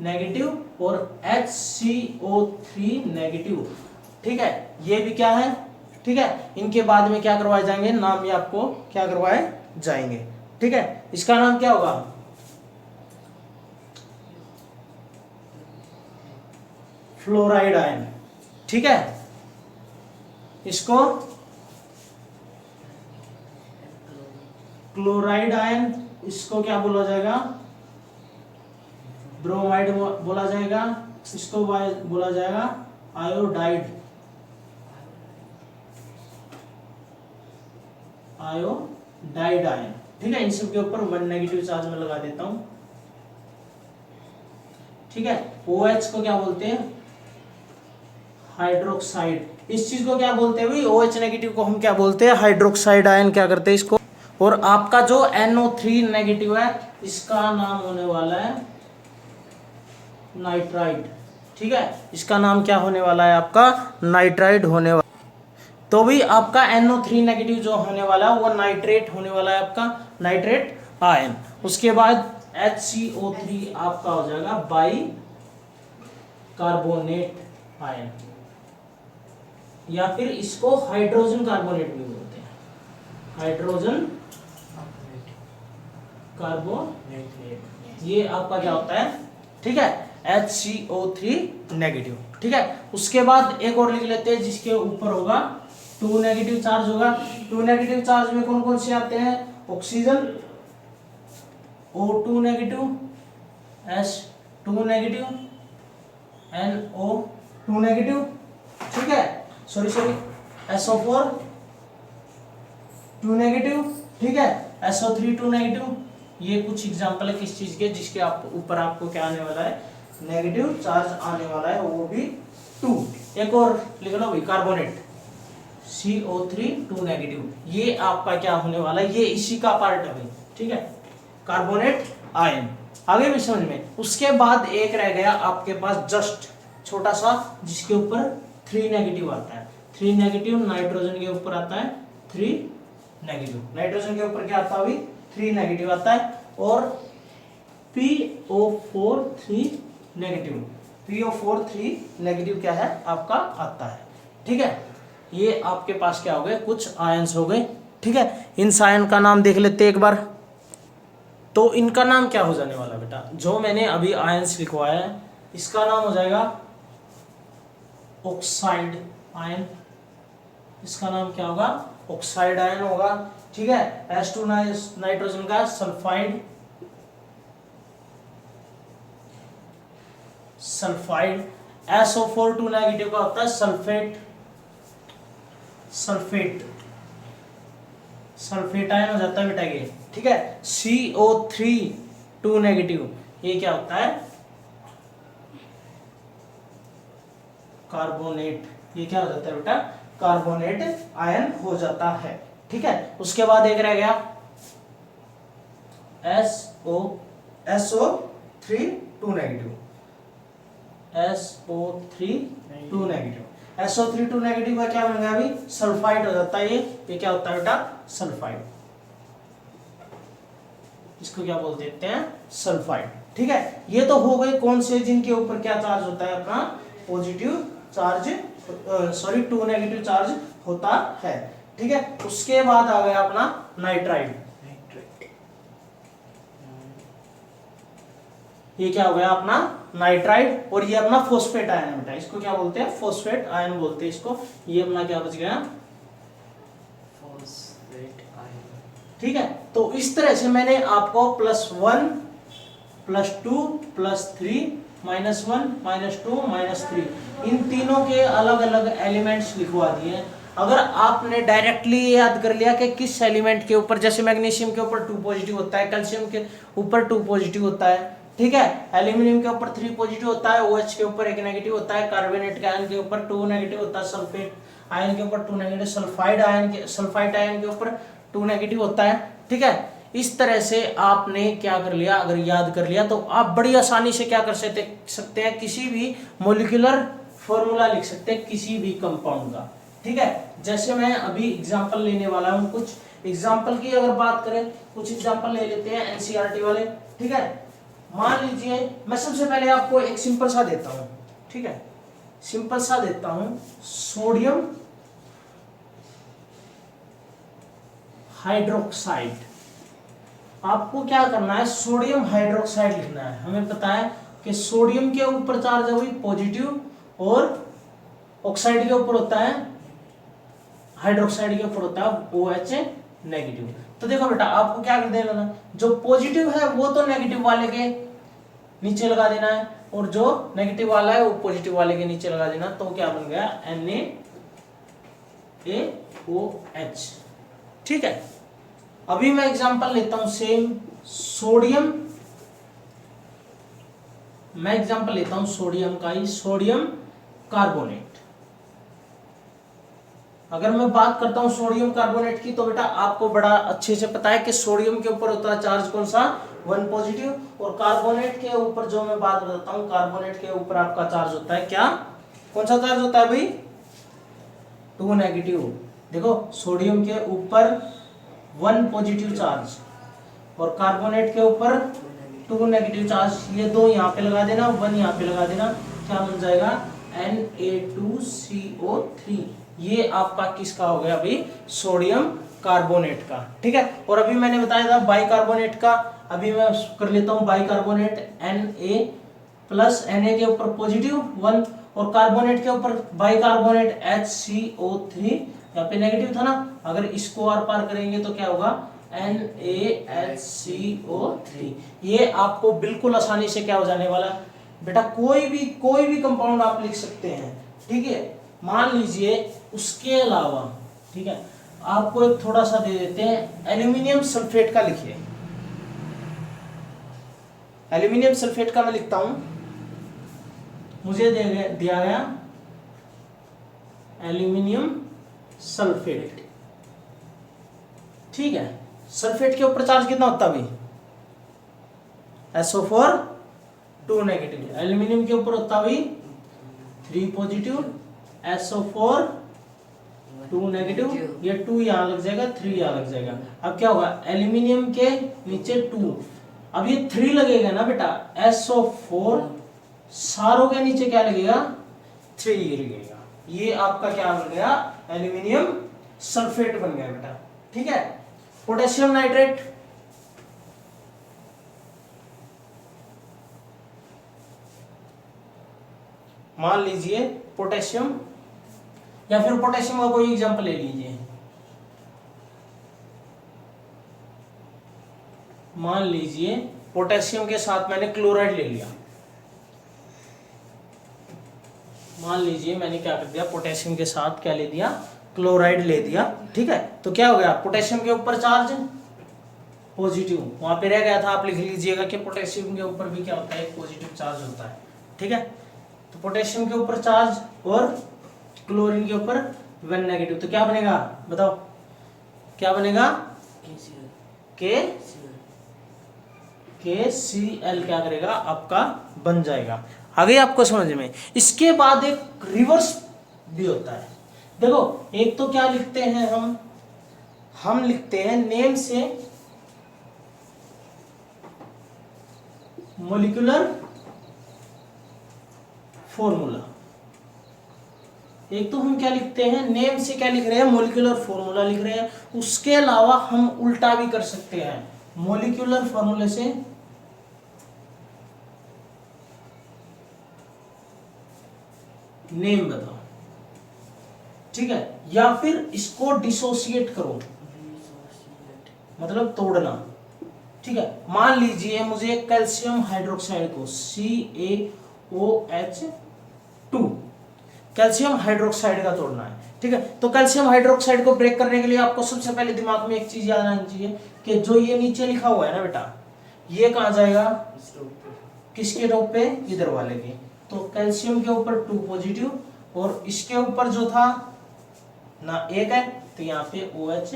नेगेटिव और HCO3 नेगेटिव। ठीक है, ये भी क्या है। ठीक है, इनके बाद में क्या करवाए जाएंगे, नाम ये आपको क्या करवाए जाएंगे। ठीक है, इसका नाम क्या होगा, फ्लोराइड आयन। ठीक है, इसको क्लोराइड आयन, इसको क्या बोला जाएगा, ब्रोमाइड बोला जाएगा, इसको बोला जाएगा आयोडाइड, आयोडाइड आयन। ठीक है, इन सब के ऊपर 1 नेगेटिव चार्ज में लगा देता हूं। ठीक है, OH को क्या बोलते हैं, हाइड्रोक्साइड। इस चीज को क्या बोलते हैं भाई, OH नेगेटिव को हम क्या बोलते हैं, हाइड्रोक्साइड आयन क्या करते हैं इसको। और आपका जो NO3 नेगेटिव है इसका नाम होने वाला है नाइट्राइड। ठीक है, इसका नाम क्या होने वाला है, आपका नाइट्राइड होने वाला। तो भी आपका NO3 नेगेटिव जो होने वाला है वो नाइट्रेट होने वाला है, आपका नाइट्रेट आयन। उसके बाद HCO3 आपका हो जाएगा बाई कार्बोनेट आयन, या फिर इसको हाइड्रोजन कार्बोनेट भी बोलते हैं, हाइड्रोजन कार्बोनेट। ये आपका क्या होता है। ठीक है, HCO3 नेगेटिव। ठीक है, उसके बाद एक और लिख लेते हैं जिसके ऊपर होगा 2 नेगेटिव चार्ज होगा। 2 नेगेटिव चार्ज में कौन कौन से आते हैं, oxygen, O2 negative, H2 negative, NO2 negative, ठीक है, सॉरी SO4 2 नेगेटिव, ठीक है, SO3 2 नेगेटिव। ये कुछ एग्जांपल है किस चीज के, जिसके आप ऊपर आपको क्या आने वाला है, नेगेटिव चार्ज आने वाला है, वो भी 2। एक और लिख लो भाई, कार्बोनेट CO3 2 नेगेटिव, ये आपका क्या होने वाला है, ये इसी का पार्ट है भाई, ठीक है, कार्बोनेट आयन। आगे भी समझ में। उसके बाद एक रह गया आपके पास जस्ट छोटा सा, जिसके ऊपर 3 नेगेटिव आता है। 3 नेगेटिव नाइट्रोजन के ऊपर आता है, 3 नेगेटिव नाइट्रोजन के ऊपर क्या आता है अभी, 3 नेगेटिव आता है। और PO4 3 नेगेटिव, PO4 3 नेगेटिव क्या है आपका आता है, ठीक है। ये आपके पास क्या हो गए, कुछ आयंस हो गए, ठीक है। इन आयन का नाम देख लेते एक बार। तो इनका नाम क्या हो जाने वाला बेटा, जो मैंने अभी आयंस लिखवाया है, इसका नाम हो जाएगा ऑक्साइड आयन। इसका नाम क्या होगा, ऑक्साइड आयन होगा, ठीक है। H2 नाइट्रोजन का सल्फाइड, सल्फाइड। SO4 2 नेगेटिव का होता है सल्फेट, सल्फेट, सल्फेट आयन हो जाता है बेटा ये, ठीक है। CO3 2 नेगेटिव, ये क्या होता है, कार्बोनेट, ये क्या हो जाता है बेटा, कार्बोनेट आयन हो जाता है, ठीक है। उसके बाद एक रह गया SO3 2 negative, SO3 2 negative. SO3 2 negative का क्या बन गया अभी, सल्फाइड हो जाता है ये क्या होता है बेटा, सल्फाइड। इसको क्या बोल देते हैं, सल्फाइड, ठीक है। ये तो हो गए कौन से, जिनके ऊपर क्या चार्ज होता है अपना, positive charge, sorry 2 negative charge होता है, ठीक है। उसके बाद आ गया अपना नाइट्राइड। ये क्या हो गया अपना नाइट्राइड, और ये अपना फॉस्फेट आयन है बेटा, इसको क्या बोलते हैं, फॉस्फेट आयन बोलते हैं इसको। ये अपना क्या बच गया, फॉस्फेट आयन, ठीक है। तो इस तरह से मैंने आपको +1 +2 +3 -1 -2 -3 इन तीनों के अलग अलग एलिमेंट्स लिखवा दिए। अगर आपने डायरेक्टली याद कर लिया कि किस एलिमेंट के ऊपर, जैसे मैग्नीशियम के ऊपर 2 पॉजिटिव होता है, कैल्शियम के ऊपर 2 पॉजिटिव होता है, ठीक है, एल्यूमिनियम के ऊपर 3 पॉजिटिव होता है, OH के ऊपर 1 नेगेटिव होता है, कार्बोनेट के आयन के ऊपर 2 नेगेटिव होता है, सल्फेट आयन के ऊपर 2 नेगेटिव, सल्फाइड आयन के ऊपर 2 नेगेटिव होता है, ठीक है। इस तरह से आपने क्या कर लिया, अगर याद कर लिया तो आप बड़ी आसानी से क्या कर सकते हैं, किसी भी मॉलिक्यूलर फॉर्मूला लिख सकते हैं किसी भी कंपाउंड का, ठीक है। जैसे मैं अभी एग्जांपल लेने वाला हूं, कुछ एग्जांपल की अगर बात करें, कुछ एग्जांपल ले लेते हैं NCERT वाले, ठीक है। मान लीजिए मैं सबसे पहले आपको एक सिंपल सा देता हूं, ठीक है, सिंपल सा देता हूं, सोडियम हाइड्रोक्साइड। आपको क्या करना है, सोडियम हाइड्रोक्साइड लिखना है। हमें पता है कि सोडियम के ऊपर चार्ज है वही पॉजिटिव, और ऑक्साइड के ऊपर होता है, हाइड्रोक्साइड के ऊपर होता है OH नेगेटिव। तो देखो बेटा, आपको क्या कर देना, जो पॉजिटिव है वो तो नेगेटिव वाले के नीचे लगा देना है, और जो नेगेटिव वाला है वो पॉजिटिव वाले के नीचे लगा देना। तो क्या बन गया, NaOH, ठीक है। अभी मैं एग्जांपल लेता हूं सेम सोडियम, मैं एग्जांपल लेता हूं सोडियम का ही, सोडियम कार्बोनेट। अगर मैं बात करता हूं सोडियम कार्बोनेट की, तो बेटा आपको बड़ा अच्छे से पता है कि सोडियम के ऊपर होता है चार्ज कौन सा, 1 पॉजिटिव, और कार्बोनेट के ऊपर जो मैं बात बताता हूं, कार्बोनेट के ऊपर आपका चार्ज होता है क्या, कौन सा चार्ज होता है भाई, 2 नेगेटिव। देखो सोडियम के ऊपर 1 पॉजिटिव चार्ज और कार्बोनेट के ऊपर 2 नेगेटिव चार्ज, ये दो यहाँ पे लगा देना, 1 यहाँ पे लगा देना, क्या बन जाएगा, Na2CO3। ये आपका किसका हो गया अभी, सोडियम कार्बोनेट का, ठीक है। और अभी मैंने बताया था बाइकार्बोनेट का, अभी मैं कर लेता हूँ बाइकार्बोनेट, Na के ऊपर पॉजिटिव 1, और कार्बोनेट के ऊपर बाइकार्बोनेट HCO3, यहाँ पे नेगेटिव था ना, अगर इसको आर पार करेंगे तो क्या होगा, NaHCO3। ये आपको बिल्कुल आसानी से क्या हो जाने वाला, बेटा कोई भी कंपाउंड आप लिख सकते हैं, ठीक है। मान लीजिए उसके अलावा, ठीक है, आपको एक थोड़ा सा दे देते हैं, एल्यूमिनियम सल्फेट का लिखिए। एल्यूमिनियम सल्फेट का मैं लिखता हूं, मुझे दिया गया एल्यूमिनियम सल्फेट, ठीक है। सल्फेट के ऊपर चार्ज कितना होता भाई, SO4 2 नेगेटिव। एल्यूमिनियम के ऊपर होता भाई 3 पॉजिटिव, SO4 2 नेगेटिव, ये 2 यहां लग जाएगा, 3 यहां लग जाएगा। अब क्या होगा, एल्यूमिनियम के नीचे 2, अब ये 3 लगेगा ना बेटा, SO4 सारों के नीचे क्या लगेगा, 3 लगेगा। ये आपका क्या बन गया, एल्यूमिनियम सल्फेट बन गया बेटा, ठीक है। पोटेशियम नाइट्रेट, मान लीजिए पोटेशियम, या फिर पोटेशियम का कोई एग्जांपल ले लीजिए। मान लीजिए पोटेशियम के साथ मैंने क्लोराइड ले लिया। मान लीजिए मैंने क्या कर दिया, पोटेशियम के साथ क्या ले दिया, क्लोराइड ले दिया, ठीक है। तो क्या हो गया, पोटेशियम के ऊपर चार्ज पॉजिटिव, वहां पे रह गया था, आप लिख लीजिएगा कि पोटेशियम के ऊपर भी क्या होता है, एक पॉजिटिव चार्ज होता है, ठीक है। तो पोटेशियम के ऊपर चार्ज और क्लोरीन के ऊपर 1 नेगेटिव, तो क्या बनेगा बताओ, क्या बनेगा, KCl क्या करेगा आपका बन जाएगा। आगे आपको समझ में। इसके बाद एक रिवर्स भी होता है, देखो एक तो क्या लिखते हैं हम लिखते हैं नेम से मॉलिक्यूलर फॉर्मूला। एक तो हम क्या लिखते हैं, नेम से क्या लिख रहे हैं, मॉलिक्यूलर फॉर्मूला लिख रहे हैं। उसके अलावा हम उल्टा भी कर सकते हैं, मॉलिक्यूलर फॉर्मूले से नेम बताओ, ठीक है। या फिर इसको डिसोसिएट करो, मतलब तोड़ना, ठीक है। मान लीजिए मुझे कैल्शियम हाइड्रोक्साइड को CaOH2 कैल्शियम हाइड्रोक्साइड का तोड़ना है, ठीक है। तो कैल्शियम हाइड्रोक्साइड को ब्रेक करने के लिए आपको सबसे पहले दिमाग में एक चीज याद आनी चाहिए कि जो ये नीचे लिखा हुआ है ना बेटा, ये कहां जाएगा, किसके टॉप पे, इधर वाले के। तो कैल्शियम के ऊपर 2 पॉजिटिव और इसके ऊपर जो था ना 1 है, तो यहाँ पे OH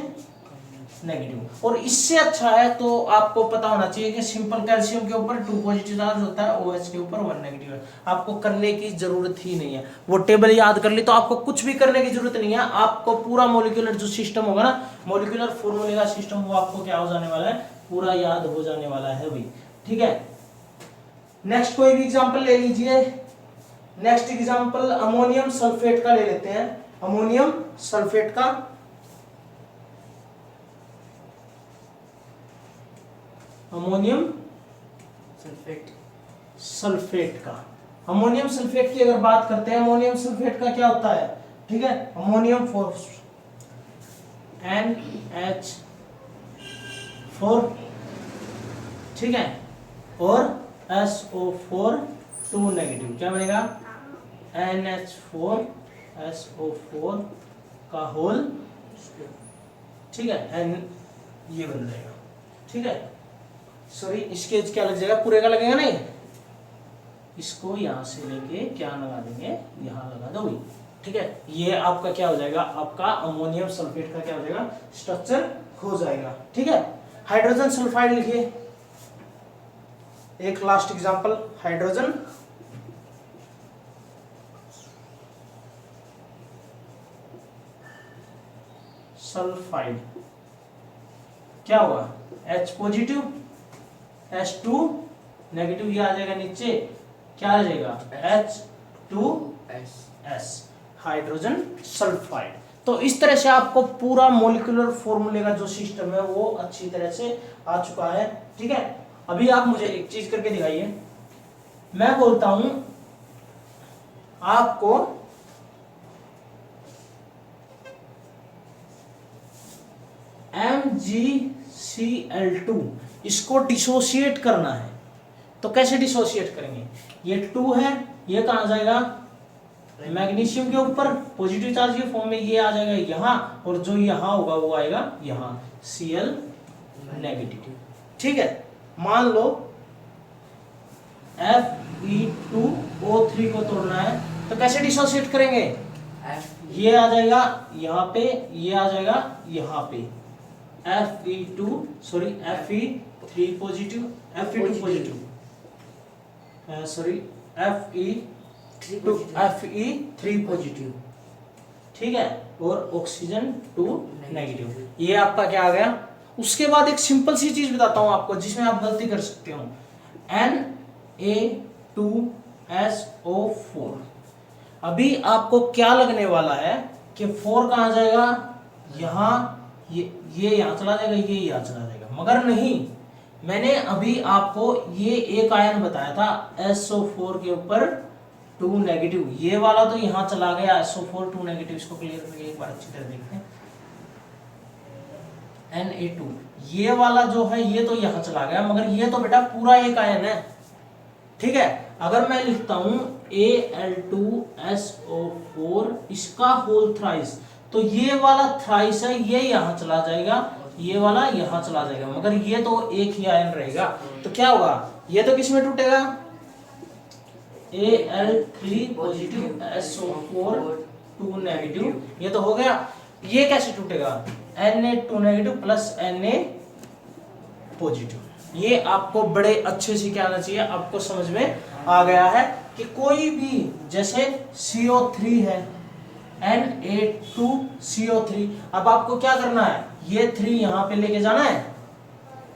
नेगेटिव। और इससे अच्छा है तो आपको पता होना चाहिए कि सिंपल कैल्शियम के ऊपर 2 पॉजिटिव चार्ज होता है, OH के ऊपर 1 नेगेटिव है। आपको करने की जरूरत ही नहीं है, वो टेबल याद कर ली तो आपको कुछ भी करने की जरूरत नहीं है। आपको पूरा मॉलिक्यूलर जो सिस्टम होगा ना, मॉलिक्यूलर फॉर्मूले का सिस्टम, वो आपको क्या हो जाने वाला है, पूरा याद हो जाने वाला है भाई, ठीक है। नेक्स्ट कोई भी एग्जांपल ले लीजिए। नेक्स्ट एग्जांपल अमोनियम सल्फेट का ले लेते हैं। अमोनियम सल्फेट का, अमोनियम सल्फेट का, अमोनियम सल्फेट की अगर बात करते हैं, अमोनियम सल्फेट का क्या होता है, ठीक है। अमोनियम NH4, ठीक है, और SO4 2 नेगेटिव, क्या बनेगा, NH4SO4 का होल, ठीक है, N ये बन जाएगा, ठीक है। सॉरी, इसके क्या लग जाएगा, पूरे का लगेगा नहीं, इसको यहां से लेके क्या लगा देंगे, यहां लगा दो, ठीक है। ये आपका क्या हो जाएगा, आपका अमोनियम सल्फेट का क्या हो जाएगा, स्ट्रक्चर हो जाएगा, ठीक है। हाइड्रोजन सल्फाइड लिखिए, एक लास्ट एग्जांपल, हाइड्रोजन सल्फाइड, क्या हुआ, H पॉजिटिव H2 नेगेटिव, ये आ जाएगा नीचे, क्या आ जाएगा, H2S, हाइड्रोजन सल्फाइड। तो इस तरह से आपको पूरा मॉलिक्यूलर फॉर्मूले का जो सिस्टम है वो अच्छी तरह से आ चुका है, ठीक है। अभी आप मुझे एक चीज करके दिखाइए, मैं बोलता हूं आपको MgCl2 इसको डिसोसिएट करना है, तो कैसे डिसोसिएट करेंगे, ये 2 है, ये कहाँ जाएगा मैग्नीशियम के ऊपर, पॉजिटिव चार्ज के फॉर्म में ये आ जाएगा यहाँ, और जो यहाँ होगा वो आएगा यहाँ Cl नेगेटिव। ठीक है, मान लो Fe2O3 को तोड़ना है तो कैसे डिसोसिएट करेंगे, ये आ जाएगा यहाँ पे, ये आ जाएगा यहाँ पे, Fe3 positive, Fe2 positive, sorry Fe3 positive. ठीक है, और ऑक्सीजन 2 नेगेटिव। ये आपका क्या आ गया। उसके बाद एक सिंपल सी चीज बताता हूं आपको जिसमें आप गलती कर सकते हो, Na2SO4। अभी आपको क्या लगने वाला है कि 4 कहाँ जाएगा, यहाँ, ये यहाँ चला जाएगा, ये यहाँ चला जाएगा, मगर नहीं, मैंने अभी आपको ये एक आयन बताया था SO4 के ऊपर 2 नेगेटिव, ये वाला तो यहाँ चला गया SO4 2 नेगेटिव। इसको क्लियर करके एक बार अच्छी तरह देखते हैं। Na2 ये वाला जो है ये तो यहाँ चला गया, मगर ये तो बेटा पूरा एक आयन है। ठीक है, अगर मैं लिखता हूं Al2SO4 इसका होल थ्राइस, तो ये वाला थ्राइस है, ये यहाँ चला जाएगा, ये वाला यहाँ चला जाएगा, मगर ये तो एक ही आयन रहेगा। तो क्या होगा, ये तो किस में टूटेगा, Al3 पॉजिटिव SO4 2 नेगेटिव, ये तो हो गया। ये कैसे टूटेगा, Na2 negative plus Na positive. ये आपको बड़े अच्छे से क्या आना चाहिए, आपको समझ में आ गया है कि कोई भी, जैसे CO3 है, Na2CO3, अब आपको क्या करना है, ये 3 यहाँ पे लेके जाना है,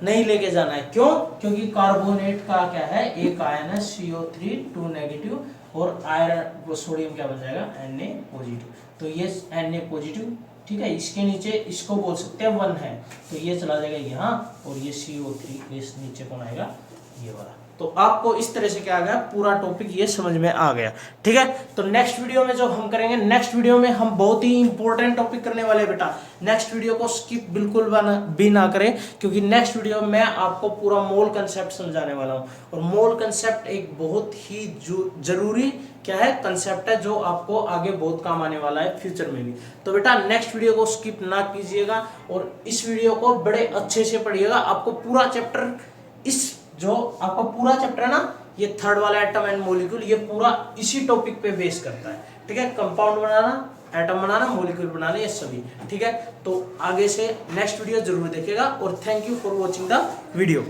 नहीं लेके जाना है। क्यों, क्योंकि कार्बोनेट का क्या है, एक आयन है CO3 2 नेगेटिव, और आयरन वो सोडियम क्या बन जाएगा Na पॉजिटिव, तो ये Na पॉजिटिव। ठीक है, इसके नीचे इसको बोल सकते हैं 1 है, तो ये चला जाएगा यहाँ, और ये CO3 इस नीचे कौन आएगा, ये वाला। तो आपको इस तरह से क्या आ गया, पूरा टॉपिक ये समझ में आ गया। ठीक है, तो नेक्स्ट वीडियो में जो हम करेंगे, नेक्स्ट वीडियो में हम बहुत ही इंपॉर्टेंट टॉपिक करने वाले हैं बेटा। नेक्स्ट वीडियो को स्किप बिल्कुल भी ना करें, क्योंकि नेक्स्ट वीडियो में मैं आपको पूरा मोल कंसेप्ट समझाने वाला हूँ। और मोल कंसेप्ट एक बहुत ही जरूरी क्या है, कंसेप्ट है, जो आपको आगे बहुत काम आने वाला है फ्यूचर में भी। तो बेटा नेक्स्ट वीडियो को स्किप ना कीजिएगा, और इस वीडियो को बड़े अच्छे से पढ़िएगा। आपको पूरा चैप्टर, इस जो आपका पूरा चैप्टर है ना, ये थर्ड वाला एटम एंड मॉलिक्यूल, ये पूरा इसी टॉपिक पे बेस करता है। ठीक है, कंपाउंड बनाना, एटम बनाना, मॉलिक्यूल बनाना, ये सभी। ठीक है, तो आगे से नेक्स्ट वीडियो जरूर देखिएगा, और thank you for watching the video.